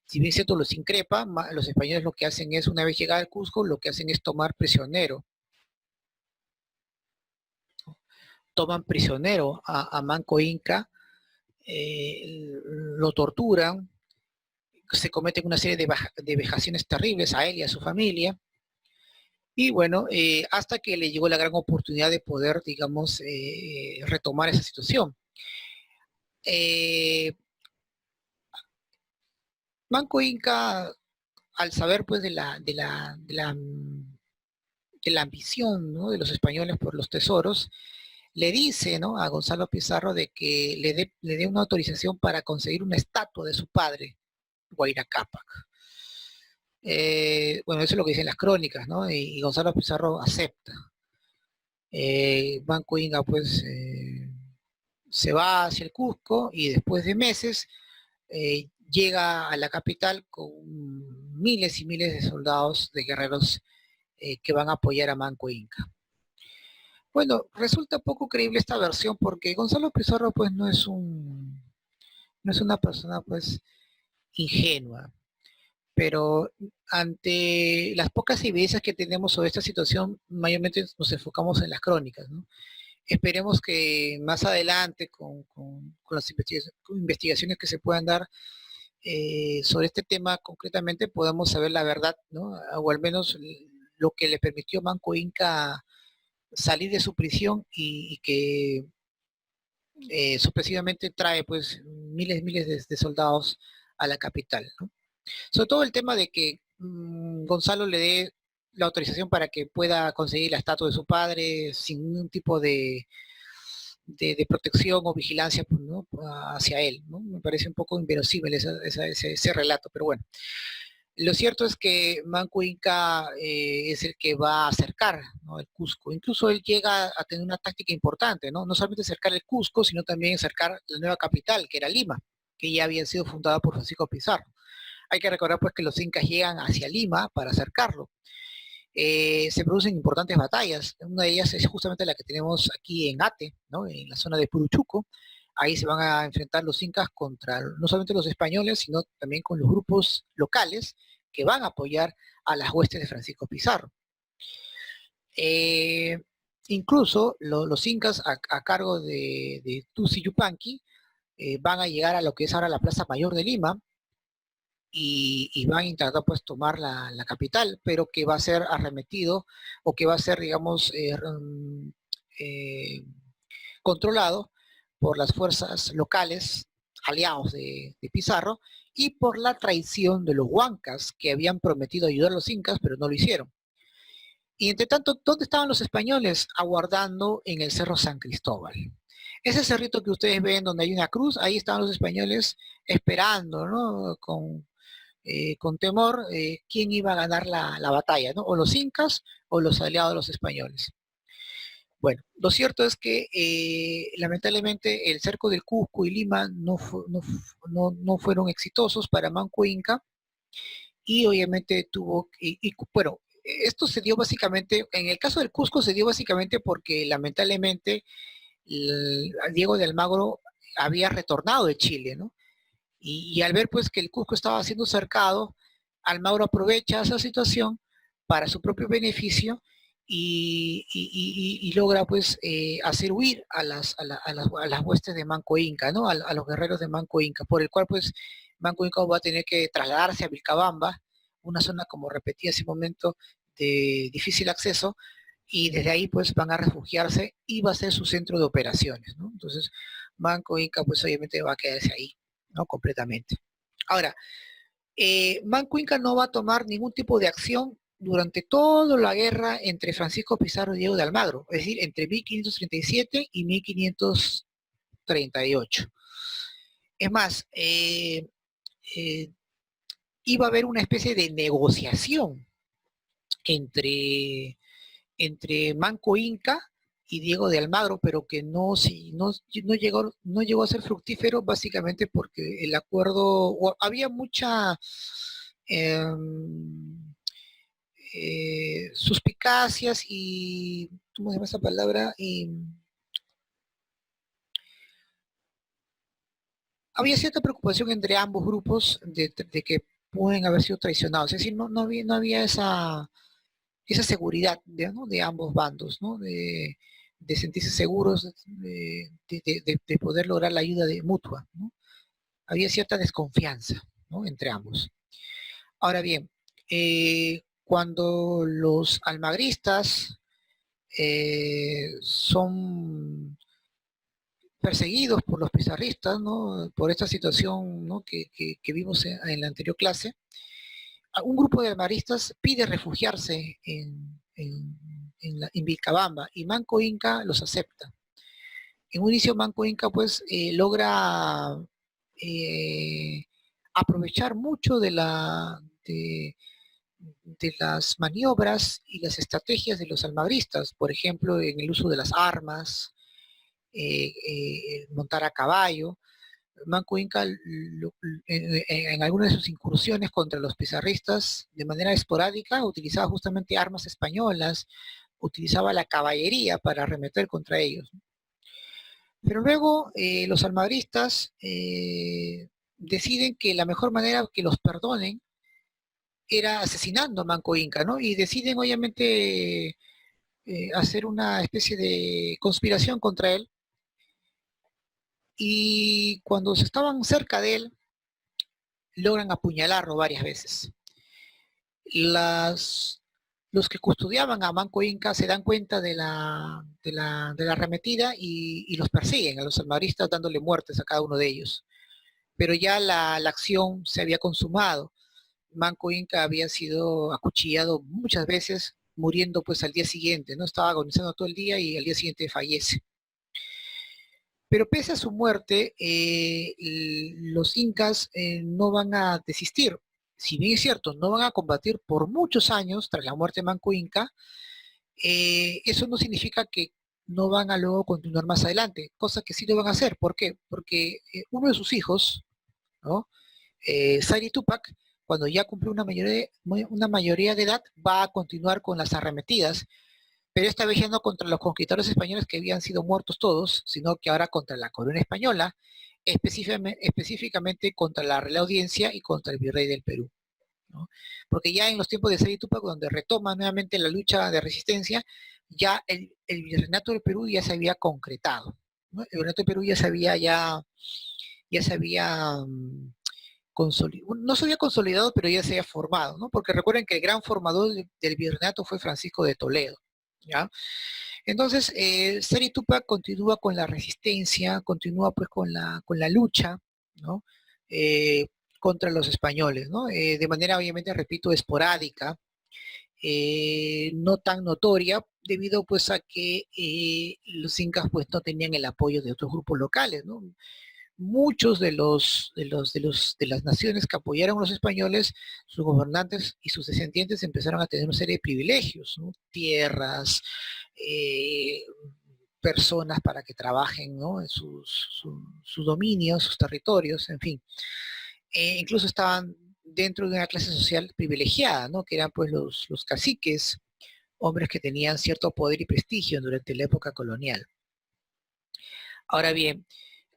Si bien es cierto, los increpa, los españoles lo que hacen es, una vez llegada al Cusco, lo que hacen es tomar prisionero. Toman prisionero a Manco Inca, lo torturan, se cometen una serie de vejaciones terribles a él y a su familia. Y bueno, hasta que le llegó la gran oportunidad de poder, digamos, retomar esa situación. Eh, Manco Inca, al saber pues de la ambición, ¿no? De los españoles por los tesoros, le dice, ¿no? A Gonzalo Pizarro de que le dé una autorización para conseguir una estatua de su padre, Huayna Cápac. Bueno, eso es lo que dicen las crónicas, ¿no? Y Gonzalo Pizarro acepta. Manco Inca pues se va hacia el Cusco y después de meses llega a la capital con miles y miles de soldados, de guerreros que van a apoyar a Manco Inca. Bueno, resulta poco creíble esta versión porque Gonzalo Pizarro pues no es una persona pues ingenua, pero ante las pocas evidencias que tenemos sobre esta situación, mayormente nos enfocamos en las crónicas, ¿no? Esperemos que más adelante, con las investigaciones que se puedan dar sobre este tema concretamente, podamos saber la verdad, ¿no? O al menos lo que le permitió Manco Inca salir de su prisión y que sorpresivamente trae pues miles y miles de soldados a la capital, ¿no? Sobre todo el tema de que Gonzalo le dé la autorización para que pueda conseguir la estatua de su padre sin ningún tipo de protección o vigilancia, pues, ¿no? Hacia él, ¿no? Me parece un poco inverosímil ese relato, pero bueno. Lo cierto es que Manco Inca es el que va a acercar, ¿no?, el Cusco. Incluso él llega a tener una táctica importante, ¿no? No solamente acercar el Cusco, sino también acercar la nueva capital, que era Lima, que ya había sido fundada por Francisco Pizarro. Hay que recordar pues que los incas llegan hacia Lima para acercarlo. Se producen importantes batallas. Una de ellas es justamente la que tenemos aquí en Ate, ¿no?, en la zona de Puruchuco. Ahí se van a enfrentar los incas contra no solamente los españoles, sino también con los grupos locales que van a apoyar a las huestes de Francisco Pizarro. Eh, Incluso los incas a cargo de Tusi Yupanqui van a llegar a lo que es ahora la Plaza Mayor de Lima, y van a intentar pues tomar la capital, pero que va a ser arremetido o que va a ser, digamos, eh, controlado por las fuerzas locales aliados de Pizarro y por la traición de los huancas que habían prometido ayudar a los incas, pero no lo hicieron. Y entre tanto, ¿dónde estaban los españoles? Aguardando en el Cerro San Cristóbal. Ese cerrito que ustedes ven donde hay una cruz, ahí estaban los españoles esperando, ¿no? Con temor quién iba a ganar la batalla, ¿no? O los incas o los aliados de los españoles. Bueno, lo cierto es que lamentablemente el cerco del Cusco y Lima no fueron exitosos para Manco Inca, y obviamente bueno, esto se dio básicamente, en el caso del Cusco se dio básicamente porque lamentablemente Diego de Almagro había retornado de Chile, ¿no? Y al ver pues que el Cusco estaba siendo cercado, Almagro aprovecha esa situación para su propio beneficio y logra pues hacer huir a las huestes de Manco Inca, ¿no? A los guerreros de Manco Inca, por el cual pues Manco Inca va a tener que trasladarse a Vilcabamba, una zona, como repetí hace un momento, de difícil acceso, y desde ahí pues van a refugiarse y va a ser su centro de operaciones, ¿no? Entonces Manco Inca pues obviamente va a quedarse ahí, ¿no? Completamente. Ahora, Manco Inca no va a tomar ningún tipo de acción durante toda la guerra entre Francisco Pizarro y Diego de Almagro, es decir, entre 1537 y 1538. Es más, eh, iba a haber una especie de negociación entre, entre Manco Inca y Diego de Almagro, pero que no llegó a ser fructífero, básicamente porque el acuerdo, o había mucha eh, suspicacias y, ¿cómo se llama esa palabra? Y había cierta preocupación entre ambos grupos de que pueden haber sido traicionados, es decir, no había esa seguridad ¿no?, de ambos bandos, ¿no? De sentirse seguros, de poder lograr la ayuda mutua, ¿no? Había cierta desconfianza, ¿no?, entre ambos. Ahora bien, cuando los almagristas son perseguidos por los pizarristas, ¿no?, por esta situación, ¿no?, que vimos en la anterior clase, un grupo de almagristas pide refugiarse en Vilcabamba, y Manco Inca los acepta. En un inicio Manco Inca pues logra eh, aprovechar mucho de las maniobras y las estrategias de los almagristas, por ejemplo, en el uso de las armas, montar a caballo. Manco Inca en algunas de sus incursiones contra los pizarristas de manera esporádica utilizaba justamente armas españolas, utilizaba la caballería para arremeter contra ellos. Pero luego los almagristas deciden que la mejor manera que los perdonen era asesinando a Manco Inca, ¿no? Y deciden obviamente hacer una especie de conspiración contra él, y cuando se estaban cerca de él, logran apuñalarlo varias veces. Las, los que custodiaban a Manco Inca se dan cuenta de la arremetida y los persiguen a los almagristas, dándole muertes a cada uno de ellos. Pero ya la acción se había consumado. Manco Inca había sido acuchillado muchas veces, muriendo pues al día siguiente, ¿no? Estaba agonizando todo el día y al día siguiente fallece. Pero pese a su muerte, los incas no van a desistir. Si bien es cierto, no van a combatir por muchos años tras la muerte de Manco Inca, eso no significa que no van a luego continuar más adelante, cosa que sí lo van a hacer. ¿Por qué? Porque uno de sus hijos, ¿no? Sari Tupac, cuando ya cumplió una mayoría de edad, va a continuar con las arremetidas, pero esta vez ya no contra los conquistadores españoles que habían sido muertos todos, sino que ahora contra la corona española, específicamente contra la Real Audiencia y contra el virrey del Perú, ¿no? Porque ya en los tiempos de Seri Túpac, donde retoma nuevamente la lucha de resistencia, ya el virreinato del Perú ya se había concretado, ¿no? El virreinato del Perú ya se había no se había consolidado, pero ya se había formado, ¿no? Porque recuerden que el gran formador del virreinato fue Francisco de Toledo, ¿ya? Entonces, Seri Tupac continúa con la resistencia, continúa pues con la lucha, ¿no? Eh, contra los españoles, ¿no? De manera, obviamente, repito, esporádica, no tan notoria, debido pues a que los incas pues no tenían el apoyo de otros grupos locales, ¿no? Muchos de las naciones que apoyaron a los españoles, sus gobernantes y sus descendientes empezaron a tener una serie de privilegios, ¿no? Tierras, eh, personas para que trabajen, ¿no? En sus dominios, sus territorios, en fin. Incluso estaban dentro de una clase social privilegiada, ¿no? Que eran pues los caciques, hombres que tenían cierto poder y prestigio durante la época colonial. Ahora bien,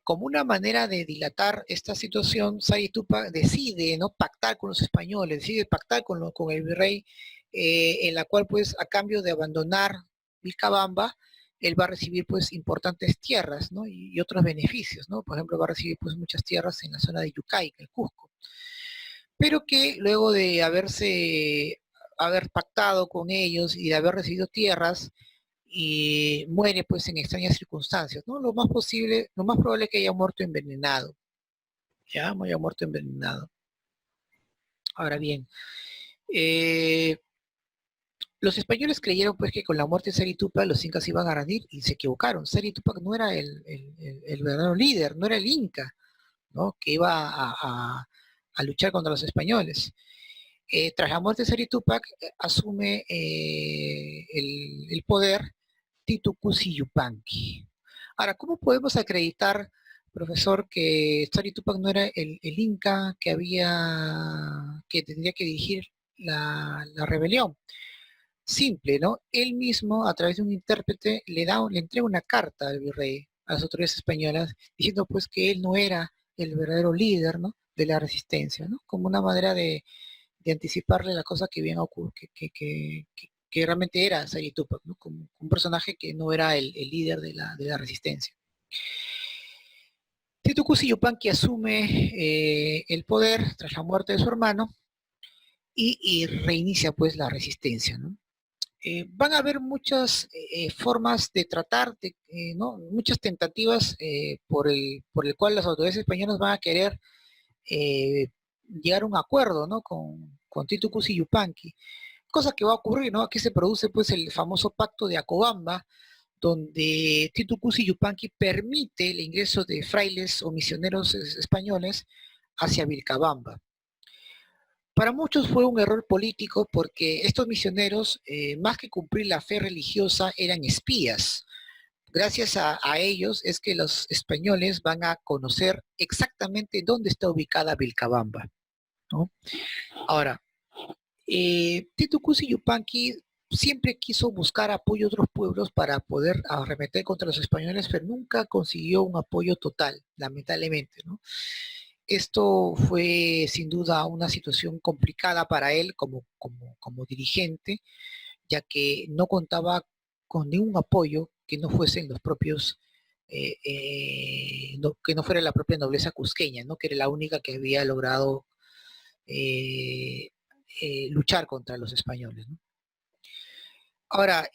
como una manera de dilatar esta situación, Sari Tupac decide, ¿no?, pactar con los españoles, decide pactar con el virrey, en la cual pues a cambio de abandonar Vilcabamba, él va a recibir pues importantes tierras, ¿no?, y otros beneficios, ¿no? Por ejemplo, va a recibir pues muchas tierras en la zona de Yucay, en el Cusco, pero que luego de haber pactado con ellos y de haber recibido tierras, y muere pues en extrañas circunstancias, ¿no? Lo más probable es que haya muerto envenenado, ya, haya muerto envenenado. Ahora bien, eh, los españoles creyeron pues que con la muerte de Seri Tupac los incas iban a rendir y se equivocaron. Seri Tupac no era el verdadero líder, no era el inca, ¿no?, que iba a luchar contra los españoles. Tras la muerte de Seri Tupac, asume el poder Titu Cusi Yupanqui. Ahora, ¿cómo podemos acreditar, profesor, que Sari Tupac no era el inca que tendría que dirigir la rebelión? Simple, ¿no? Él mismo, a través de un intérprete, le entrega una carta al virrey, a las autoridades españolas, diciendo pues que él no era el verdadero líder, ¿no?, de la resistencia, ¿no? Como una manera de anticiparle las cosas que iban a ocurrir, que realmente era Sari Tupac, ¿no?, como un personaje que no era el líder de la resistencia. Titu Cusi Yupanqui asume el poder tras la muerte de su hermano y reinicia pues la resistencia, ¿no? Van a haber muchas formas de tratar, ¿no?, muchas tentativas por el cual las autoridades españolas van a querer eh, llegar a un acuerdo, ¿no?, con Titu Cusi Yupanqui, cosa que va a ocurrir, ¿no? Aquí se produce pues el famoso pacto de Acobamba, donde Titu Cusi Yupanqui permite el ingreso de frailes o misioneros españoles hacia Vilcabamba. Para muchos fue un error político porque estos misioneros, más que cumplir la fe religiosa, eran espías. Gracias a ellos es que los españoles van a conocer exactamente dónde está ubicada Vilcabamba, ¿no? Ahora, Titu Cusi Yupanqui siempre quiso buscar apoyo de otros pueblos para poder arremeter contra los españoles, pero nunca consiguió un apoyo total, lamentablemente, ¿no? Esto fue sin duda una situación complicada para él como dirigente, ya que no contaba con ningún apoyo que no fuesen los propios, que no fuera la propia nobleza cusqueña, ¿no?, que era la única que había logrado eh, luchar contra los españoles, ¿no? Ahora,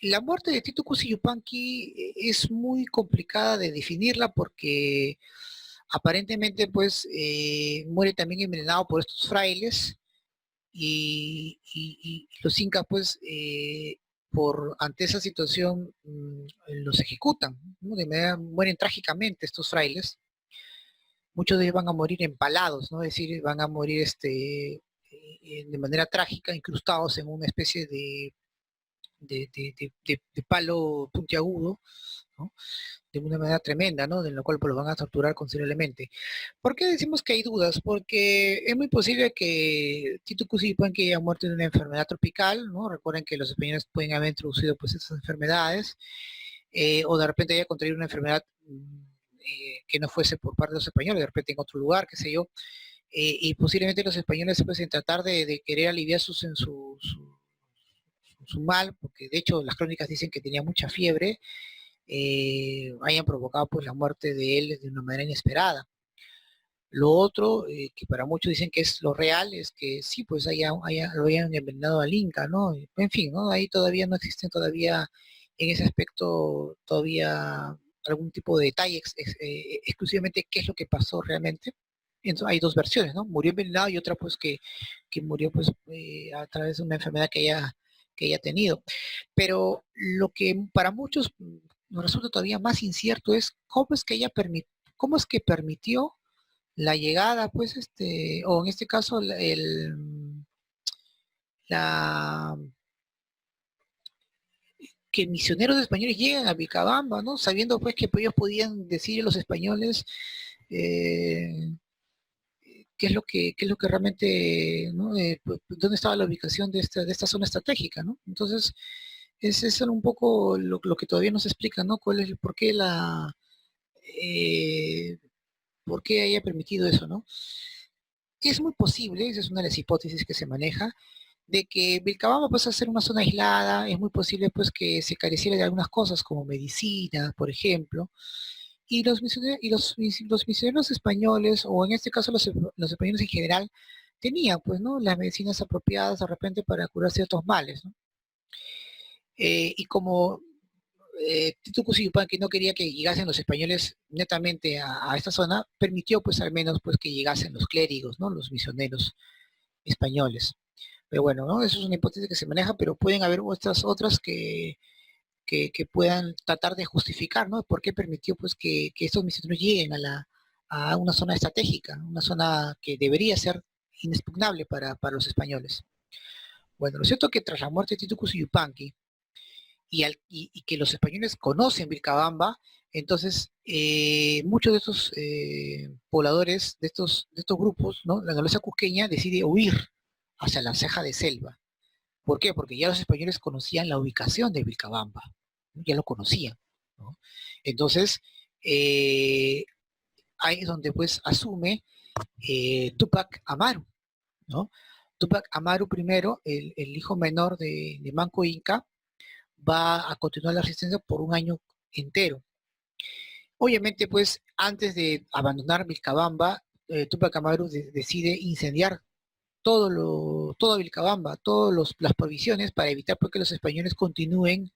la muerte de Tito Cusi Yupanqui es muy complicada de definirla porque aparentemente pues muere también envenenado por estos frailes y los incas pues ante esa situación los ejecutan, ¿no? Mueren trágicamente estos frailes. Muchos de ellos van a morir empalados, ¿no? Es decir, van a morir de manera trágica, incrustados en una especie de palo puntiagudo, ¿no? De una manera tremenda, ¿no? De la cual pues, los van a torturar considerablemente. ¿Por qué decimos que hay dudas? Porque es muy posible que Tito Cusipanqui haya muerto de una enfermedad tropical, ¿no? Recuerden que los españoles pueden haber introducido pues esas enfermedades, o de repente haya contraído una enfermedad que no fuese por parte de los españoles, de repente en otro lugar, qué sé yo, y posiblemente los españoles pues en tratar de querer aliviar su mal, porque de hecho las crónicas dicen que tenía mucha fiebre, hayan provocado pues la muerte de él de una manera inesperada. Lo otro, que para muchos dicen que es lo real, es que sí, pues lo hayan envenenado al Inca, ¿no? En fin, ¿no? Ahí todavía no existen todavía en ese aspecto todavía algún tipo de detalle exclusivamente qué es lo que pasó realmente. Entonces hay dos versiones, ¿no? Murió envenenado y otra pues que murió pues a través de una enfermedad que haya tenido. Pero lo que para muchos nos resulta todavía más incierto es cómo es que permitió la llegada, pues, o en este caso, la, que misioneros españoles llegan a Vilcabamba, ¿no? Sabiendo, pues, que ellos podían decir a los españoles eh, qué es lo que realmente, ¿no? Dónde estaba la ubicación de esta zona estratégica, ¿no? Entonces, es eso un poco lo que todavía no se explica, ¿no? ¿Cuál es, eh, por qué haya permitido eso, ¿no? Es muy posible, esa es una de las hipótesis que se maneja, de que Vilcabamba pasa a ser una zona aislada, es muy posible pues que se careciera de algunas cosas como medicina, por ejemplo, y los misioneros españoles, o en este caso los españoles en general, tenían pues, ¿no? Las medicinas apropiadas de repente para curar ciertos males, ¿no? Y como Tito Cusillupanqui no quería que llegasen los españoles netamente a esta zona, permitió pues al menos pues que llegasen los clérigos, ¿no? Los misioneros españoles. Pero bueno, ¿no? Eso es una hipótesis que se maneja, pero pueden haber otras que puedan tratar de justificar, ¿no? ¿Por qué permitió pues que estos misioneros lleguen a una zona estratégica, una zona que debería ser inexpugnable para los españoles? Bueno, lo cierto es que tras la muerte de Tito Cusillupanqui y que los españoles conocen Vilcabamba, entonces muchos de estos pobladores, de estos grupos, ¿no? La nobleza cusqueña decide huir hacia la ceja de selva. ¿Por qué? Porque ya los españoles conocían la ubicación de Vilcabamba, ¿no? Ya lo conocían, ¿no? Entonces, eh, ahí es donde pues asume Tupac Amaru, ¿no? Tupac Amaru primero, el hijo menor de Manco Inca, va a continuar la resistencia por un año entero. Obviamente, pues, antes de abandonar Vilcabamba, Tupac Amaru decide incendiar toda Vilcabamba, todas las provisiones para evitar pues, que los españoles continúen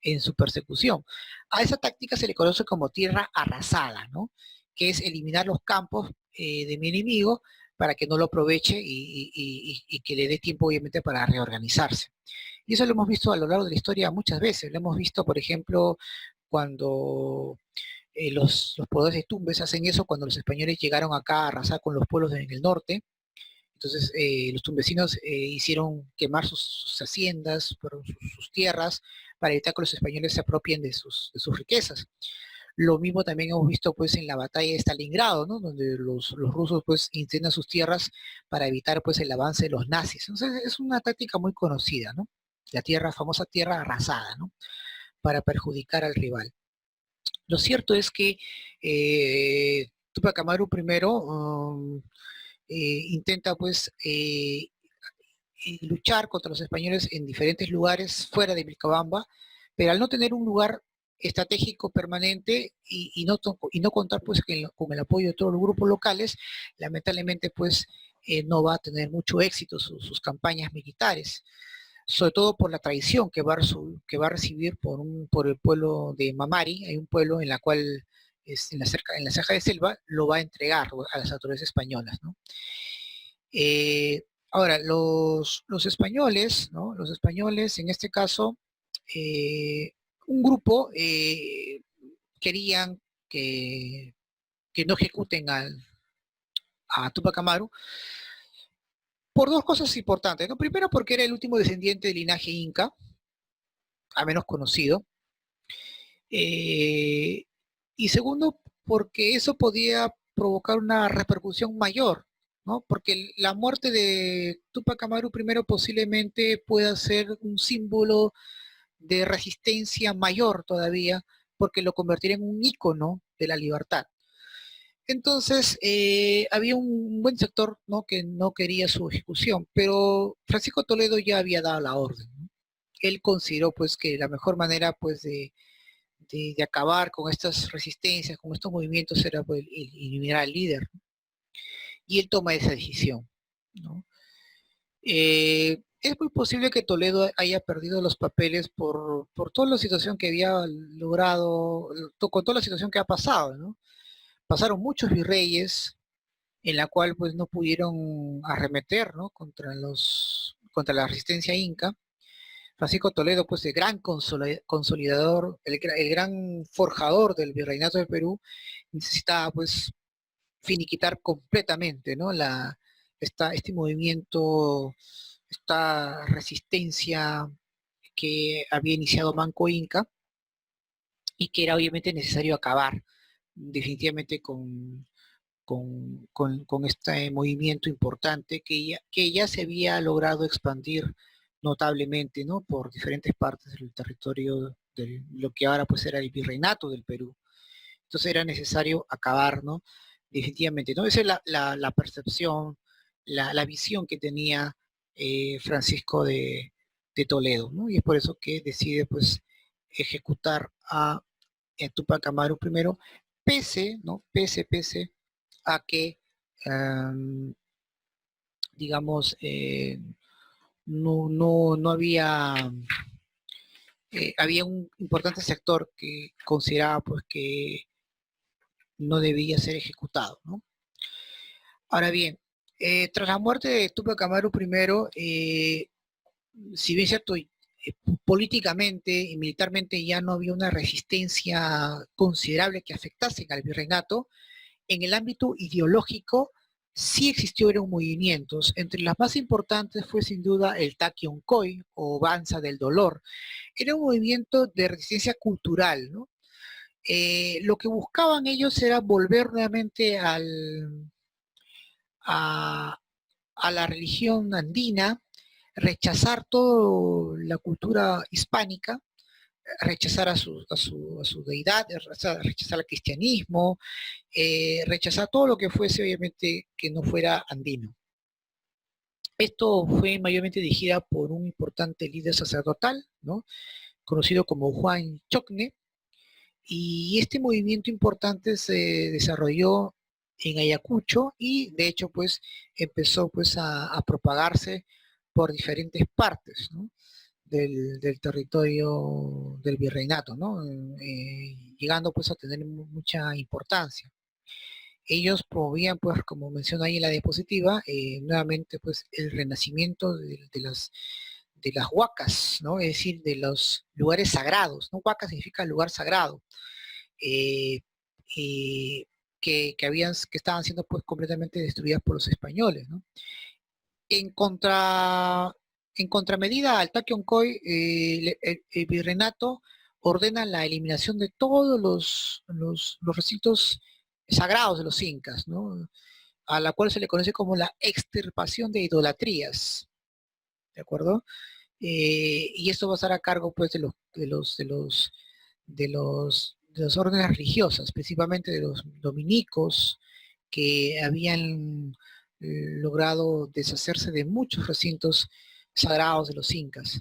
en su persecución. A esa táctica se le conoce como tierra arrasada, ¿no? Que es eliminar los campos de mi enemigo para que no lo aproveche y que le dé tiempo, obviamente, para reorganizarse. Y eso lo hemos visto a lo largo de la historia muchas veces. Lo hemos visto, por ejemplo, cuando los pobladores de Tumbes hacen eso, cuando los españoles llegaron acá a arrasar con los pueblos en el norte. Entonces, los tumbesinos hicieron quemar sus haciendas, sus tierras, para evitar que los españoles se apropien de sus riquezas. Lo mismo también hemos visto pues en la batalla de Stalingrado, ¿no? Donde los rusos pues incendian sus tierras para evitar pues el avance de los nazis. Entonces es una táctica muy conocida, ¿no? La famosa tierra arrasada, ¿no? Para perjudicar al rival. Lo cierto es que Tupac Amaru primero intenta pues luchar contra los españoles en diferentes lugares fuera de Vilcabamba, pero al no tener un lugar estratégico permanente y no contar pues con el apoyo de todos los grupos locales, lamentablemente pues no va a tener mucho éxito sus campañas militares, sobre todo por la traición que va a recibir por el pueblo de Mamari. Hay un pueblo en la cual en la ceja de selva lo va a entregar a las autoridades españolas, ¿no? Ahora, los españoles, ¿no? Los españoles, en este caso, eh, un grupo querían que no ejecuten a Tupac Amaru por dos cosas importantes, ¿no? Primero, porque era el último descendiente del linaje inca, a menos conocido. Eh, y segundo, porque eso podía provocar una repercusión mayor, ¿no? Porque la muerte de Tupac Amaru primero posiblemente pueda ser un símbolo de resistencia mayor todavía, porque lo convertiría en un ícono de la libertad. Entonces, había un buen sector, ¿no?, que no quería su ejecución, pero Francisco Toledo ya había dado la orden, ¿no? Él consideró pues que la mejor manera pues de acabar con estas resistencias, con estos movimientos, era pues, eliminar al líder, ¿no? Y él toma esa decisión, ¿no? Es muy posible que Toledo haya perdido los papeles por toda la situación que había logrado, con toda la situación que ha pasado, ¿no? Pasaron muchos virreyes en la cual pues no pudieron arremeter, ¿no?, contra la resistencia inca. Francisco Toledo, pues el gran consolidador, el gran forjador del virreinato del Perú, necesitaba pues finiquitar completamente, ¿no?, este movimiento, esta resistencia que había iniciado Manco Inca y que era obviamente necesario acabar definitivamente con este movimiento importante que ya se había logrado expandir notablemente, ¿no?, por diferentes partes del territorio de lo que ahora pues era el virreinato del Perú. Entonces era necesario acabar, ¿no?, definitivamente, ¿no? Esa es la percepción, la visión que tenía Francisco de Toledo, ¿no? Y es por eso que decide pues ejecutar a Tupac Amaru primero, ¿no? Pese a que, um, digamos, no había, había un importante sector que consideraba pues que no debía ser ejecutado, ¿no? Ahora bien, tras la muerte de Tupac Amaru primero, si bien es cierto, políticamente y militarmente ya no había una resistencia considerable que afectase al virreinato, en el ámbito ideológico sí existieron movimientos. Entre las más importantes fue sin duda el Takion-Khoi o Danza del Dolor. Era un movimiento de resistencia cultural, ¿no? Lo que buscaban ellos era volver nuevamente a, a la religión andina, rechazar toda la cultura hispánica, rechazar a su deidad, rechazar el cristianismo, rechazar todo lo que fuese obviamente que no fuera andino. Esto fue mayormente dirigida por un importante líder sacerdotal, ¿no?, conocido como Juan Chocne, y este movimiento importante se desarrolló en Ayacucho y de hecho pues empezó pues a propagarse por diferentes partes, ¿no?, del territorio del virreinato, ¿no? Llegando pues a tener mucha importancia. Ellos promovían, pues, como menciona ahí en la diapositiva, nuevamente pues el renacimiento de las huacas, ¿no? Es decir, de los lugares sagrados, ¿no? Huaca significa lugar sagrado, eh, eh, que estaban siendo pues completamente destruidas por los españoles, ¿no? En contra, en contramedida al Takion-Khoi, el virreinato ordena la eliminación de todos los recintos sagrados de los incas, ¿no?, a la cual se le conoce como la extirpación de idolatrías, ¿de acuerdo? Y esto va a estar a cargo pues de las órdenes religiosas, principalmente de los dominicos, que habían logrado deshacerse de muchos recintos sagrados de los incas.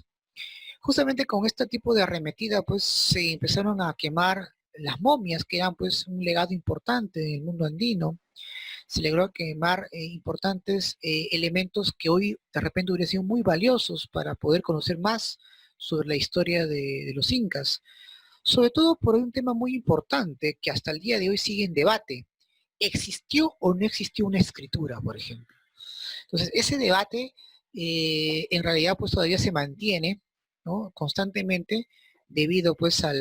Justamente con este tipo de arremetida, pues se empezaron a quemar las momias, que eran pues un legado importante en el mundo andino. Se logró quemar importantes elementos que hoy de repente hubieran sido muy valiosos para poder conocer más sobre la historia de los incas. Sobre todo por un tema muy importante que hasta el día de hoy sigue en debate. ¿Existió o no existió una escritura, por ejemplo? Entonces, ese debate en realidad pues todavía se mantiene ¿no? Constantemente debido pues a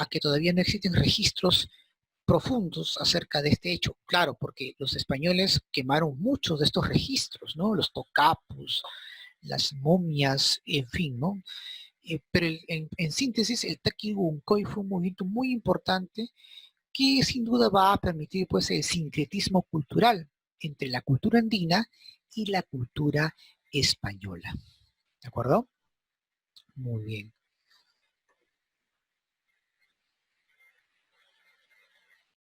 que todavía no existen registros profundos acerca de este hecho. Claro, porque los españoles quemaron muchos de estos registros, ¿no? Los tocapos, las momias, en fin, ¿no? Pero en síntesis, el Takigunkoy fue un movimiento muy importante que sin duda va a permitir pues el sincretismo cultural entre la cultura andina y la cultura española. ¿De acuerdo? Muy bien.